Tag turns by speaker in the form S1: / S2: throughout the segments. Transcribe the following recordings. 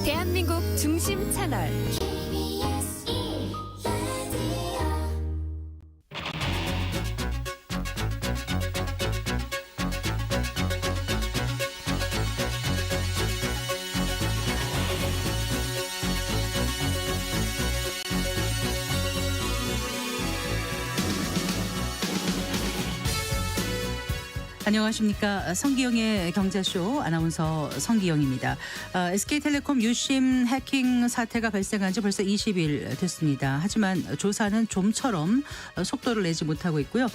S1: 대한민국 중심 채널
S2: 안녕하십니까. 성기영의 경제쇼 아나운서 성기영입니다. SK텔레콤 유심 해킹 사태가 발생한 지 벌써 20일 됐습니다. 하지만 조사는 좀처럼 속도를 내지 못하고 있고요.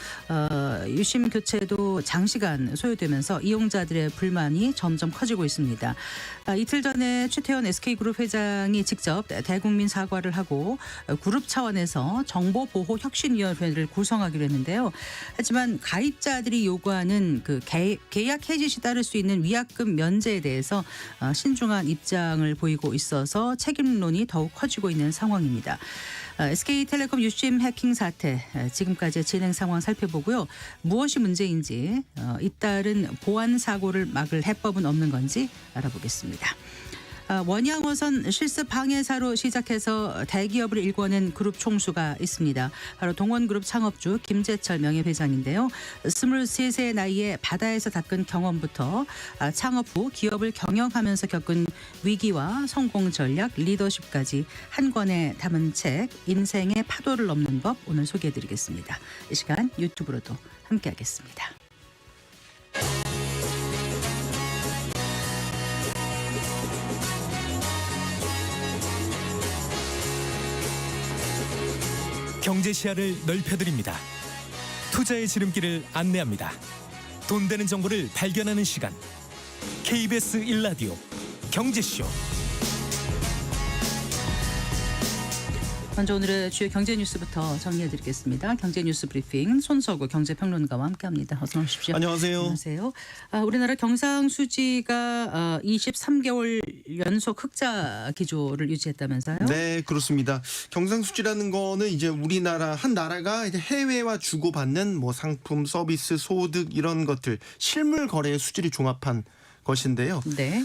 S2: 유심 교체도 장시간 소요되면서 이용자들의 불만이 점점 커지고 있습니다. 이틀 전에 최태원 SK그룹 회장이 직접 대국민 사과를 하고 그룹 차원에서 정보보호혁신위원회를 구성하기로 했는데요. 하지만 가입자들이 요구하는 그 계약 해지 시 따를 수 있는 위약금 면제에 대해서 신중한 입장을 보이고 있어서 책임론이 더욱 커지고 있는 상황입니다. SK텔레콤 유심 해킹 사태 지금까지의 진행 상황 살펴보고요. 무엇이 문제인지 잇따른 보안 사고를 막을 해법은 없는 건지 알아보겠습니다. 원양어선 실습 방해사로 시작해서 대기업을 일궈낸 그룹 총수가 있습니다. 바로 동원그룹 창업주 김재철 명예회장인데요. 23세의 나이에 바다에서 닦은 경험부터 창업 후 기업을 경영하면서 겪은 위기와 성공 전략, 리더십까지 한 권에 담은 책 인생의 파도를 넘는 법 오늘 소개해드리겠습니다. 이 시간 유튜브로도 함께하겠습니다.
S3: 경제 시야를 넓혀드립니다. 투자의 지름길을 안내합니다. 돈 되는 정보를 발견하는 시간. KBS 1라디오 경제쇼.
S2: 먼저 오늘의 주요 경제 뉴스부터 정리해드리겠습니다. 경제 뉴스 브리핑 손석우 경제평론가와 함께합니다. 어서 오십시오.
S4: 안녕하세요.
S2: 안녕하세요. 우리나라 경상수지가 23개월 연속 흑자 기조를 유지했다면서요?
S4: 네, 그렇습니다. 경상수지라는 거는 이제 우리나라 한 나라가 이제 해외와 주고받는 뭐 상품, 서비스, 소득 이런 것들 실물 거래의 수지를 종합한 것인데요.
S2: 네.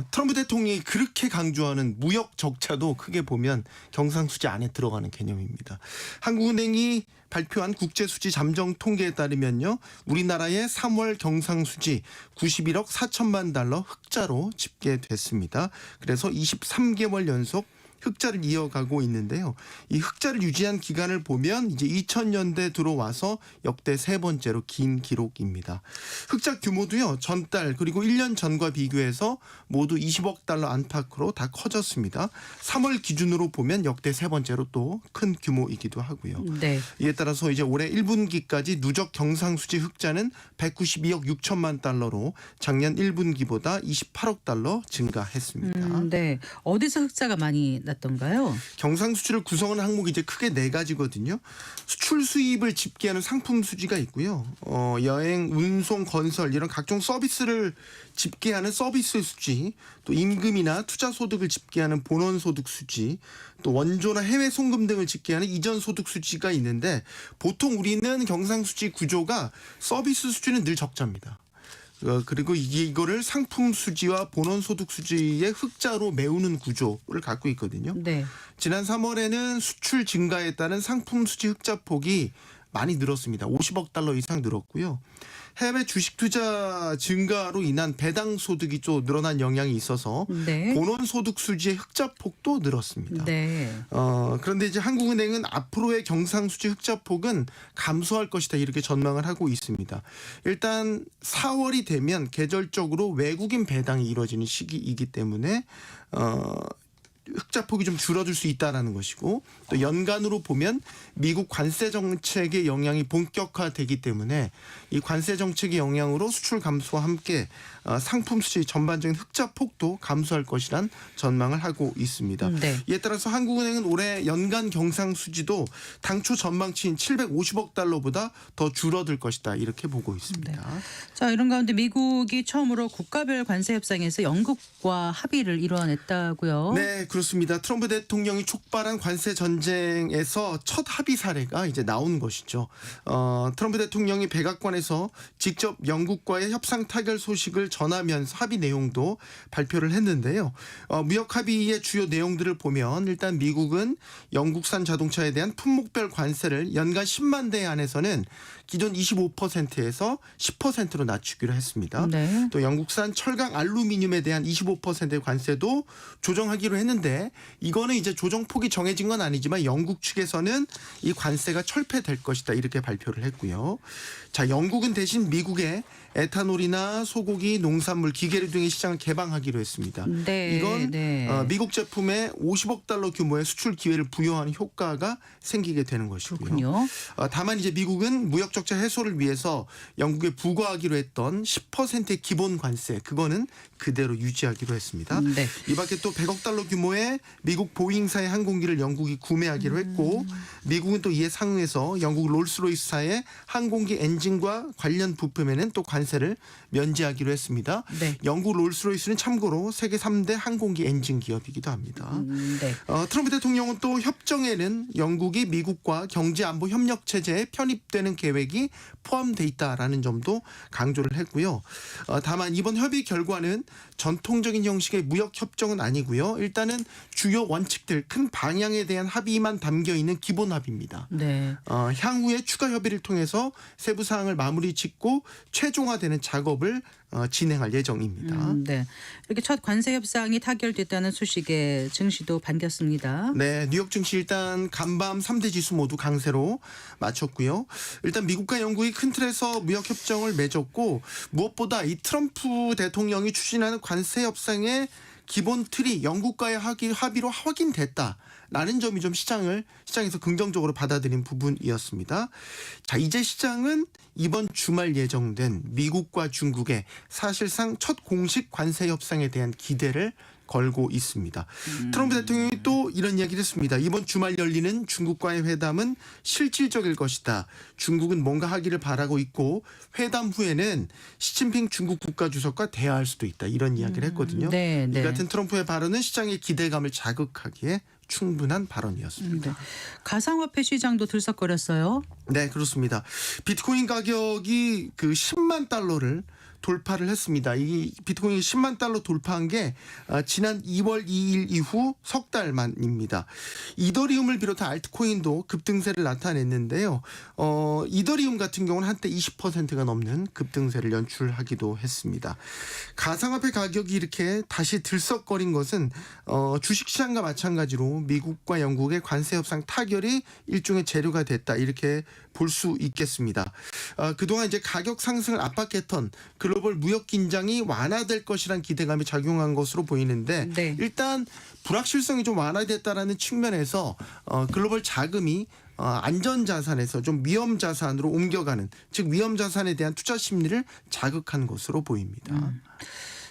S4: 트럼프 대통령이 그렇게 강조하는 무역 적자도 크게 보면 경상수지 안에 들어가는 개념입니다. 한국은행이 발표한 국제수지 잠정 통계에 따르면요. 우리나라의 3월 경상수지 91억 4천만 달러 흑자로 집계됐습니다. 그래서 23개월 연속 흑자를 이어가고 있는데요. 이 흑자를 유지한 기간을 보면 이제 2000년대 들어와서 역대 세 번째로 긴 기록입니다. 흑자 규모도요. 전달 그리고 1년 전과 비교해서 모두 20억 달러 안팎으로 다 커졌습니다. 3월 기준으로 보면 역대 세 번째로 또 큰 규모이기도 하고요.
S2: 네.
S4: 이에 따라서 이제 올해 1분기까지 누적 경상수지 흑자는 192억 6천만 달러로 작년 1분기보다 28억 달러 증가했습니다.
S2: 네. 어디서 흑자가 많이 났던가요?
S4: 경상수지를 구성하는 항목이 이제 크게 네 가지거든요. 수출 수입을 집계하는 상품 수지가 있고요. 여행, 운송, 건설 이런 각종 서비스를 집계하는 서비스 수지, 또 임금이나 투자 소득을 집계하는 본원 소득 수지, 또 원조나 해외 송금 등을 집계하는 이전 소득 수지가 있는데 보통 우리는 경상수지 구조가 서비스 수지는 늘 적자입니다. 그리고 이거를 상품 수지와 본원 소득 수지의 흑자로 메우는 구조를 갖고 있거든요.
S2: 네.
S4: 지난 3월에는 수출 증가에 따른 상품 수지 흑자 폭이 많이 늘었습니다. 50억 달러 이상 늘었고요. 해외 주식 투자 증가로 인한 배당 소득이 좀 늘어난 영향이 있어서
S2: 네.
S4: 본원 소득 수지의 흑자 폭도 늘었습니다.
S2: 네.
S4: 그런데 이제 한국은행은 앞으로의 경상수지 흑자 폭은 감소할 것이다 이렇게 전망을 하고 있습니다. 일단 4월이 되면 계절적으로 외국인 배당이 이루어지는 시기이기 때문에 흑자폭이 좀 줄어들 수 있다라는 것이고 또 연간으로 보면 미국 관세 정책의 영향이 본격화되기 때문에 이 관세 정책의 영향으로 수출 감소와 함께 상품 수지 전반적인 흑자폭도 감소할 것이란 전망을 하고 있습니다.
S2: 네.
S4: 이에 따라서 한국은행은 올해 연간 경상수지도 당초 전망치인 750억 달러보다 더 줄어들 것이다 이렇게 보고 있습니다.
S2: 네. 자, 이런 가운데 미국이 처음으로 국가별 관세 협상에서 영국과 합의를 이뤄냈다고요?
S4: 네, 그렇습니다. 그렇습니다. 트럼프 대통령이 촉발한 관세 전쟁에서 첫 합의 사례가 이제 나온 것이죠. 트럼프 대통령이 백악관에서 직접 영국과의 협상 타결 소식을 전하면서 합의 내용도 발표를 했는데요. 무역 합의의 주요 내용들을 보면 일단 미국은 영국산 자동차에 대한 품목별 관세를 연간 10만 대에 한해서는 기존 25%에서 10%로 낮추기로 했습니다.
S2: 네.
S4: 또 영국산 철강 알루미늄에 대한 25%의 관세도 조정하기로 했는데 이거는 이제 조정폭이 정해진 건 아니지만 영국 측에서는 이 관세가 철폐될 것이다 이렇게 발표를 했고요. 자, 영국은 대신 미국에 에탄올이나 소고기, 농산물, 기계류 등의 시장을 개방하기로 했습니다.
S2: 네,
S4: 이건
S2: 네.
S4: 미국 제품에 50억 달러 규모의 수출 기회를 부여하는 효과가 생기게 되는 것이고요.
S2: 그렇군요.
S4: 다만 이제 미국은 무역 적자 해소를 위해서 영국에 부과하기로 했던 10%의 기본 관세 그거는 그대로 유지하기로 했습니다.
S2: 네.
S4: 이 밖에 또 100억 달러 규모의 미국 보잉사의 항공기를 영국이 구매하기로 했고 미국은 또 이에 상응해서 영국 롤스로이스사의 항공기 엔진과 관련 부품에는 또 관세를 면제하기로 했습니다.
S2: 네.
S4: 영국 롤스로이스는 참고로 세계 3대 항공기 엔진 기업이기도 합니다.
S2: 네.
S4: 트럼프 대통령은 또 협정에는 영국이 미국과 경제안보 협력 체제에 편입되는 계획이 포함돼 있다라는 점도 강조를 했고요. 다만 이번 협의 결과는 전통적인 형식의 무역 협정은 아니고요. 일단은 주요 원칙들, 큰 방향에 대한 합의만 담겨 있는 기본 합의입니다.
S2: 네.
S4: 향후에 추가 협의를 통해서 세부 사항을 마무리 짓고 최종화되는 작업을 진행할 예정입니다.
S2: 네. 이렇게 첫 관세 협상이 타결됐다는 소식에 증시도 반겼습니다.
S4: 네, 뉴욕 증시 일단 간밤 3대 지수 모두 강세로 마쳤고요. 일단 미국과 영국이 큰 틀에서 무역 협정을 맺었고 무엇보다 이 트럼프 대통령이 추진하는 관세 협상의 기본 틀이 영국과의 합의로 확인됐다라는 점이 좀 시장에서 긍정적으로 받아들인 부분이었습니다. 자, 이제 시장은 이번 주말 예정된 미국과 중국의 사실상 첫 공식 관세 협상에 대한 기대를 걸고 있습니다. 트럼프 대통령이 또 이런 이야기를 했습니다. 이번 주말 열리는 중국과의 회담은 실질적일 것이다. 중국은 뭔가 하기를 바라고 있고 회담 후에는 시진핑 중국 국가주석과 대화할 수도 있다. 이런 이야기를 했거든요.
S2: 네, 네.
S4: 이 같은 트럼프의 발언은 시장의 기대감을 자극하기에 충분한 발언이었습니다.
S2: 네. 가상화폐 시장도 들썩거렸어요.
S4: 네, 그렇습니다. 비트코인 가격이 그 10만 달러를 돌파를 했습니다. 이 비트코인이 10만 달러 돌파한 게 지난 2월 2일 이후 석 달 만입니다. 이더리움을 비롯한 알트코인도 급등세를 나타냈는데요. 이더리움 같은 경우는 한때 20%가 넘는 급등세를 연출하기도 했습니다. 가상화폐 가격이 이렇게 다시 들썩거린 것은 주식시장과 마찬가지로 미국과 영국의 관세 협상 타결이 일종의 재료가 됐다 이렇게 볼 수 있겠습니다. 그동안 이제 가격 상승을 압박했던 글로벌 무역 긴장이 완화될 것이란 기대감이 작용한 것으로 보이는데
S2: 네.
S4: 일단 불확실성이 좀 완화됐다라는 측면에서 글로벌 자금이 안전자산에서 좀 위험자산으로 옮겨가는 즉 위험자산에 대한 투자 심리를 자극한 것으로 보입니다.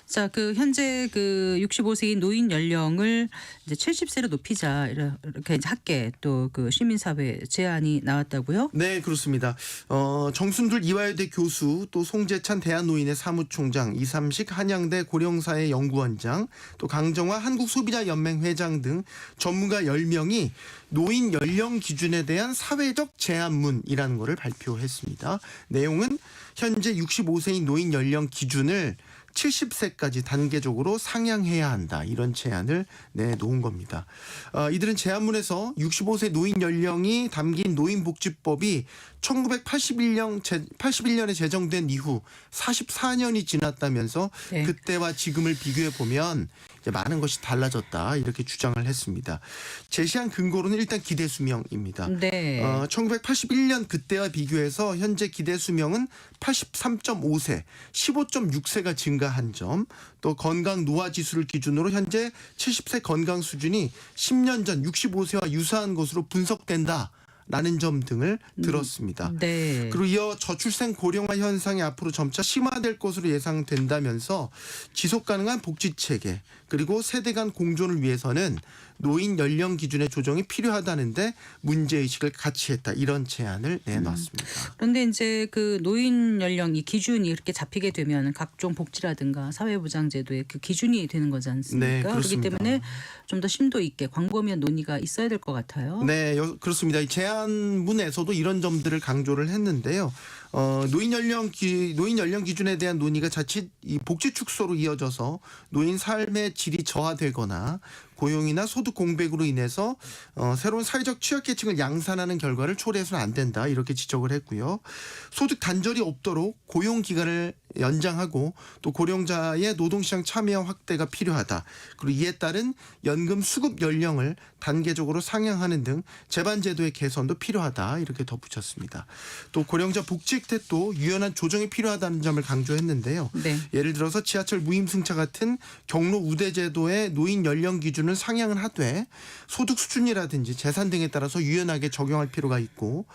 S2: 자, 현재 65세인 노인 연령을 이제 70세로 높이자 이렇게 이제 학계 또 시민사회 제안이 나왔다고요?
S4: 네, 그렇습니다. 정순둘 이화여대 교수 또 송재찬 대한노인회 사무총장 이삼식 한양대 고령사회 연구원장 또 강정화 한국소비자연맹 회장 등 전문가 10명이 노인 연령 기준에 대한 사회적 제안문이라는 것을 발표했습니다. 내용은 현재 65세인 노인 연령 기준을 70세까지 단계적으로 상향해야 한다. 이런 제안을 내놓은 겁니다. 이들은 제안문에서 65세 노인 연령이 담긴 노인복지법이 1981년에 제정된 이후 44년이 지났다면서
S2: 네.
S4: 그때와 지금을 비교해 보면 이제 많은 것이 달라졌다 이렇게 주장을 했습니다. 제시한 근거로는 일단 기대 수명입니다.
S2: 네.
S4: 1981년 그때와 비교해서 현재 기대 수명은 83.5세, 15.6세가 증가한 점, 또 건강 노화 지수를 기준으로 현재 70세 건강 수준이 10년 전 65세와 유사한 것으로 분석된다. 라는 점 등을 들었습니다.
S2: 네.
S4: 그리고 이어 저출생 고령화 현상이 앞으로 점차 심화될 것으로 예상된다면서 지속 가능한 복지 체계 그리고 세대 간 공존을 위해서는 노인 연령 기준의 조정이 필요하다는데 문제의식을 같이 했다. 이런 제안을 내놨습니다.
S2: 그런데 이제 그 노인 연령 이 기준이 이렇게 잡히게 되면 각종 복지라든가 사회보장제도의 그 기준이 되는 거지 않습니까?
S4: 네,
S2: 그렇기
S4: 그렇습니다.
S2: 때문에 좀 더 심도 있게 광범위한 논의가 있어야 될 것 같아요.
S4: 네, 그렇습니다. 이 제안문에서도 이런 점들을 강조를 했는데요. 노인 연령 기준에 대한 논의가 자칫 이 복지 축소로 이어져서 노인 삶의 질이 저하되거나 고용이나 소득 공백으로 인해서 새로운 사회적 취약계층을 양산하는 결과를 초래해서는 안 된다 이렇게 지적을 했고요. 소득 단절이 없도록 고용 기간을 연장하고 또 고령자의 노동시장 참여 확대가 필요하다. 그리고 이에 따른 연금 수급 연령을 단계적으로 상향하는 등 재반제도의 개선도 필요하다 이렇게 덧붙였습니다. 또 고령자 복지 혜택도 유연한 조정이 필요하다는 점을 강조했는데요.
S2: 네.
S4: 예를 들어서 지하철 무임승차 같은 경로 우대제도의 노인 연령 기준을 상향을 하되 소득 수준이라든지 재산 등에 따라서 유연하게 적용할 필요가 있고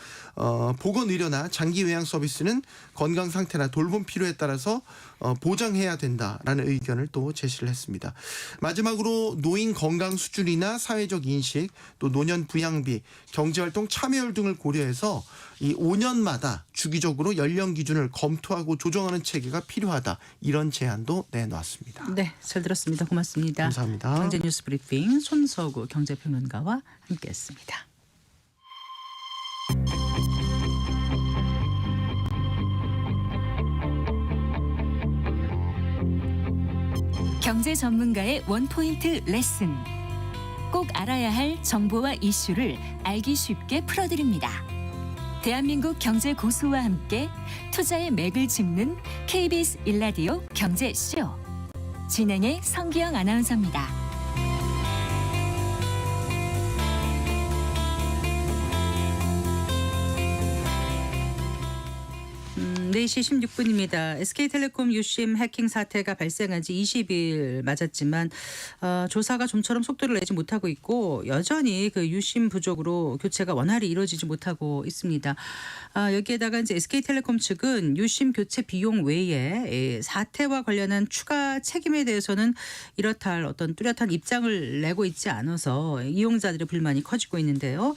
S4: 보건 의료나 장기 요양 서비스는 건강 상태나 돌봄 필요에 따라서 보장해야 된다라는 의견을 또 제시를 했습니다. 마지막으로 노인 건강 수준이나 사회적 인식 또 노년 부양비 경제활동 참여율 등을 고려해서 이 5년마다 주기적으로 연령 기준을 검토하고 조정하는 체계가 필요하다 이런 제안도 내놨습니다.
S2: 네, 잘 들었습니다. 고맙습니다.
S4: 감사합니다.
S2: 경제 뉴스 브리핑 손서구 경제평론가와 함께했습니다.
S1: 경제 전문가의 원포인트 레슨. 꼭 알아야 할 정보와 이슈를 알기 쉽게 풀어드립니다. 대한민국 경제 고수와 함께 투자의 맥을 짚는 KBS 1라디오 경제쇼. 진행의 성기영 아나운서입니다.
S2: 4시 16분입니다. SK텔레콤 유심 해킹 사태가 발생한 지 20일 맞았지만 조사가 좀처럼 속도를 내지 못하고 있고 여전히 그 유심 부족으로 교체가 원활히 이루어지지 못하고 있습니다. 여기에다가 이제 SK텔레콤 측은 유심 교체 비용 외에 사태와 관련한 추가 책임에 대해서는 이렇다 할 어떤 뚜렷한 입장을 내고 있지 않아서 이용자들의 불만이 커지고 있는데요.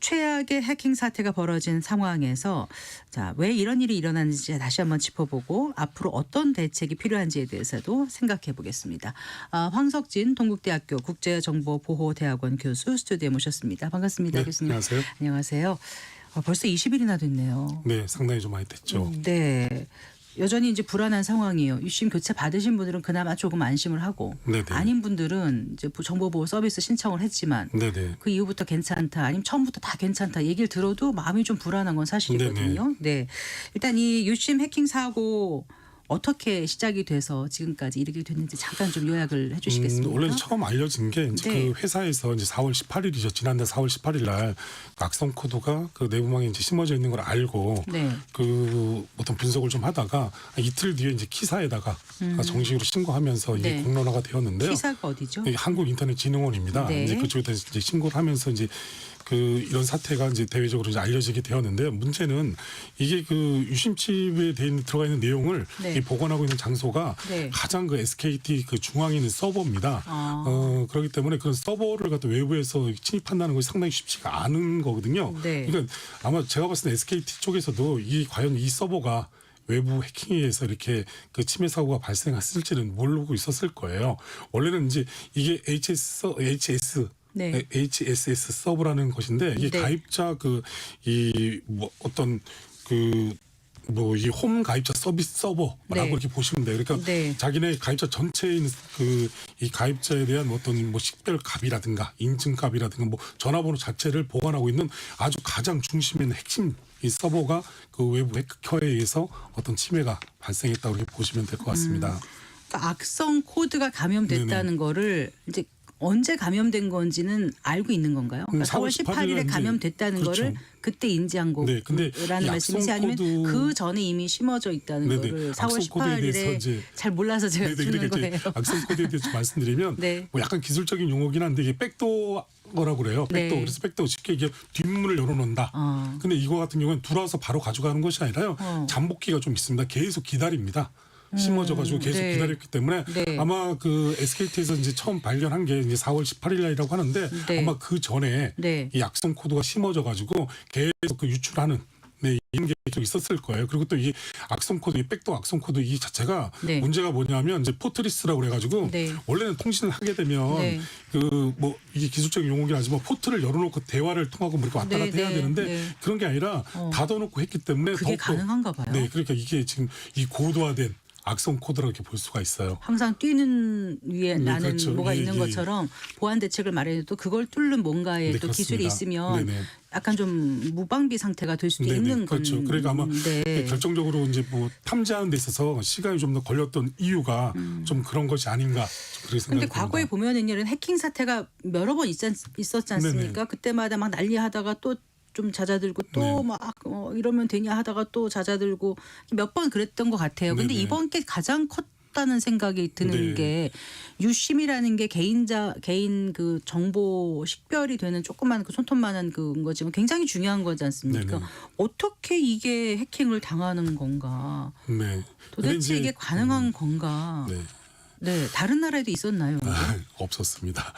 S2: 최악의 해킹 사태가 벌어진 상황에서 자, 왜 이런 일이 일어났는지 다시 한번 짚어보고 앞으로 어떤 대책이 필요한지에 대해서도 생각해 보겠습니다. 황석진 동국대학교 국제정보보호대학원 교수 스튜디오에 모셨습니다. 반갑습니다.
S5: 네,
S2: 교수님.
S5: 안녕하세요.
S2: 안녕하세요. 벌써 20일이나 됐네요.
S5: 네, 상당히 좀 많이 됐죠.
S2: 네. 여전히 이제 불안한 상황이에요. 유심 교체 받으신 분들은 그나마 조금 안심을 하고
S5: 네네.
S2: 아닌 분들은 이제 정보보호 서비스 신청을 했지만
S5: 네네.
S2: 그 이후부터 괜찮다 아니면 처음부터 다 괜찮다 얘기를 들어도 마음이 좀 불안한 건 사실이거든요. 네. 일단 이 유심 해킹 사고 어떻게 시작이 돼서 지금까지 이르게 됐는지 잠깐 좀 요약을 해주시겠습니까?
S5: 원래 처음 알려진 게 이제
S2: 네.
S5: 그 회사에서 이제 4월 18일이죠. 지난달 4월 18일 날 악성 코드가 그 내부망에 이제 심어져 있는 걸 알고
S2: 네.
S5: 그 어떤 분석을 좀 하다가 이틀 뒤에 이제 키사에다가 정식으로 신고하면서 이게
S2: 네.
S5: 공론화가 되었는데요.
S2: 키사가 어디죠?
S5: 이게 한국인터넷진흥원입니다.
S2: 네.
S5: 이제 그쪽에다 이제 신고를 하면서 이제 그 이런 사태가 이제 대외적으로 이제 알려지게 되었는데 문제는 이게 그 유심칩에 들어가 있는 내용을
S2: 네.
S5: 이 보관하고 있는 장소가
S2: 네.
S5: 가장 그 SKT 그 중앙에 있는 서버입니다. 그렇기 때문에 그런 서버를 갖다 외부에서 침입한다는 것이 상당히 쉽지가 않은 거거든요.
S2: 네.
S5: 그러니까 아마 제가 봤을 때 SKT 쪽에서도 이 과연 이 서버가 외부 해킹에 의해서 이렇게 그 침해 사고가 발생했을지는 모르고 있었을 거예요. 원래는 이제 이게
S2: 네.
S5: HSS 서버라는 것인데 이게
S2: 네.
S5: 가입자 그 이 뭐 어떤 그 뭐 이 홈 가입자 서비스 서버라고
S2: 네.
S5: 이렇게 보시면 돼요. 그러니까
S2: 네.
S5: 자기네 가입자 전체에 있는 그 이 가입자에 대한 어떤 뭐 식별 값이라든가 인증 값이라든가 뭐 전화번호 자체를 보관하고 있는 아주 가장 중심에 있는 핵심 이 서버가 그 외부 해커에 의해서 어떤 침해가 발생했다고 이렇게 보시면 될 것 같습니다.
S2: 그러니까 악성 코드가 감염됐다는 거를 이제 언제 감염된 건지는 알고 있는 건가요? 그러니까 4월 18일에
S5: 이제
S2: 감염됐다는
S5: 그렇죠.
S2: 거를 그때 인지한
S5: 네, 근데
S2: 거라는
S5: 이
S2: 말씀이세요? 아니면
S5: 악성
S2: 그 전에 이미 심어져 있다는
S5: 네네.
S2: 거를 4월
S5: 악성 코드에 대해서
S2: 18일에
S5: 이제
S2: 잘 몰라서 제가
S5: 네네,
S2: 주는
S5: 그러니까
S2: 거예요.
S5: 이제 악성 코드에 대해서 말씀드리면
S2: 네.
S5: 뭐 약간 기술적인 용어긴 한데 이게 백도어라고 그래요. 백도.
S2: 네.
S5: 그래서 백도 쉽게 이게 뒷문을 열어놓는다. 근데 이거 같은 경우는 들어와서 바로 가져가는 것이 아니라요. 잠복기가 좀 있습니다. 계속 기다립니다. 심어져가지고 계속
S2: 네.
S5: 기다렸기 때문에
S2: 네.
S5: 아마 그 SKT에서 이제 처음 발견한 게 이제 4월 18일이라고 하는데
S2: 네.
S5: 아마 그 전에
S2: 네.
S5: 이 악성 코드가 심어져가지고 계속 그 유출하는 이런 게 좀 있었을 거예요. 그리고 또 이 악성 코드, 이 백도 악성 코드 이 자체가
S2: 네.
S5: 문제가 뭐냐면 이제 포트리스라고 그래가지고
S2: 네.
S5: 원래는 통신을 하게 되면
S2: 네.
S5: 그 뭐 이게 기술적인 용어긴 하지만 포트를 열어놓고 대화를 통하고 뭐 이렇게 왔다
S2: 네,
S5: 갔다 해야
S2: 네,
S5: 되는데
S2: 네.
S5: 그런 게 아니라 닫아놓고 했기 때문에
S2: 그게
S5: 더욱더
S2: 가능한가 봐요.
S5: 네, 그러니까 이게 지금 이 고도화된 악성 코드라고 이렇게 볼 수가 있어요.
S2: 항상 뛰는 위에
S5: 네,
S2: 나는
S5: 그렇죠.
S2: 뭐가
S5: 예,
S2: 있는
S5: 예.
S2: 것처럼 보안 대책을 마련해도 그걸 뚫는 뭔가에
S5: 네,
S2: 또 기술이
S5: 그렇습니다.
S2: 있으면
S5: 네네.
S2: 약간 좀 무방비 상태가 될 수도
S5: 네네,
S2: 있는
S5: 그렇죠. 그러니까 아마
S2: 건데.
S5: 결정적으로 이제 뭐 탐지하는 데 있어서 시간이 좀 더 걸렸던 이유가 좀 그런 것이 아닌가 좀 그렇게
S2: 근데
S5: 생각이
S2: 과거에
S5: 듭니다.
S2: 보면은 이런 해킹 사태가 여러 번 있었지 않습니까? 그때마다 막 난리하다가 또 좀 잦아들고 또
S5: 네.
S2: 막 이러면 되냐 하다가 또 잦아들고 몇 번 그랬던 것 같아요. 근데
S5: 네네.
S2: 이번 게 가장 컸다는 생각이 드는
S5: 네.
S2: 게 유심이라는 게 개인 그 정보 식별이 되는 조그만 그 손톱만한 그건 거지만 굉장히 중요한 거지 않습니까?
S5: 네네.
S2: 어떻게 이게 해킹을 당하는 건가?
S5: 네. 근데
S2: 도대체
S5: 이제
S2: 이게 가능한 건가?
S5: 네.
S2: 네, 다른 나라에도 있었나요? 이게?
S5: 없었습니다.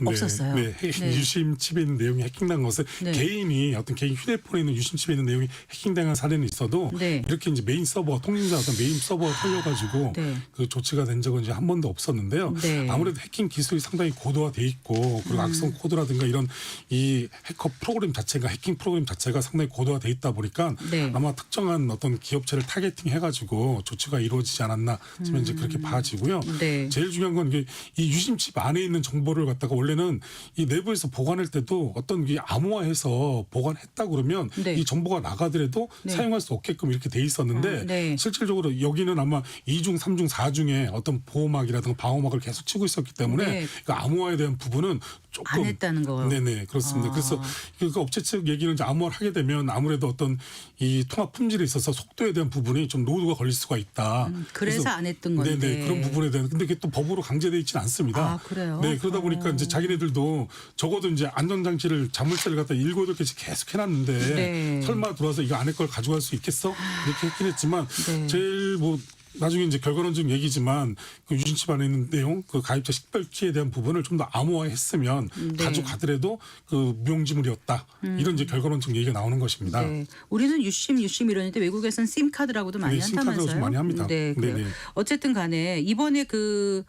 S2: 없었어요.
S5: 네,
S2: 네.
S5: 유심 칩에 있는 내용이 해킹된 것은
S2: 네.
S5: 개인이 어떤 개인 휴대폰에 있는 유심 칩에 있는 내용이 해킹당한 사례는 있어도
S2: 네.
S5: 이렇게 이제 메인 서버 통신사 어떤 메인 서버가 털려가지고
S2: 네.
S5: 그 조치가 된 적은 이제 한 번도 없었는데요.
S2: 네.
S5: 아무래도 해킹 기술이 상당히 고도화돼 있고 그리고 악성 코드라든가 이런 이 해커 프로그램 자체가 해킹 프로그램 자체가 상당히 고도화돼 있다 보니까
S2: 네.
S5: 아마 특정한 어떤 기업체를 타겟팅해가지고 조치가 이루어지지 않았나 지금 이제 그렇게 봐지고요.
S2: 네.
S5: 제일 중요한 건 이게 이 유심칩 안에 있는 정보를 갖다가 원래는 이 내부에서 보관할 때도 어떤 게 암호화해서 보관했다 그러면
S2: 네.
S5: 이 정보가 나가더라도
S2: 네.
S5: 사용할 수 없게끔 이렇게 돼 있었는데
S2: 네.
S5: 실질적으로 여기는 아마 2중, 3중, 4중에 어떤 보호막이라든가 방어막을 계속 치고 있었기 때문에
S2: 네.
S5: 그 암호화에 대한 부분은 조금
S2: 안 했다는 거요.
S5: 네네 그렇습니다.
S2: 아.
S5: 그래서 그 업체 측 얘기는 이제 암호화를 하게 되면 아무래도 어떤 이 통합 품질에 있어서 속도에 대한 부분이 좀 노후가 걸릴 수가 있다.
S2: 그래서 안 했던 건데.
S5: 네네 그런 부분에 대한 근데 그게 또 법으로 강제되어 있지는 않습니다.
S2: 아, 그래요?
S5: 네 그러다 보니까 이제 자기네들도 적어도 이제 안전장치를 자물쇠를 갖다 7, 8개씩 계속 해놨는데
S2: 네.
S5: 설마 들어와서 이거 안에 걸 가져갈 수 있겠어? 이렇게 했긴 했지만
S2: 네.
S5: 제일 뭐 나중에 이제 결과론적 얘기지만 그 유심칩 안에 있는 내용, 그 가입자 식별키에 대한 부분을 좀 더 암호화했으면
S2: 네.
S5: 가져가더라도 그 무용지물이었다. 이런 이제 결과론적 얘기가 나오는 것입니다.
S2: 네. 우리는 유심 이러는데 외국에서는 심카드라고도 많이
S5: 네, 심카드라고
S2: 한다면서요?
S5: 좀 많이 합니다.
S2: 네, 그래요.
S5: 네네.
S2: 어쨌든 간에 이번에 그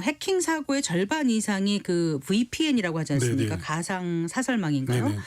S2: 해킹 사고의 절반 이상이 그 VPN이라고 하지 않습니까?
S5: 네네.
S2: 가상 사설망인가요?
S5: 네네.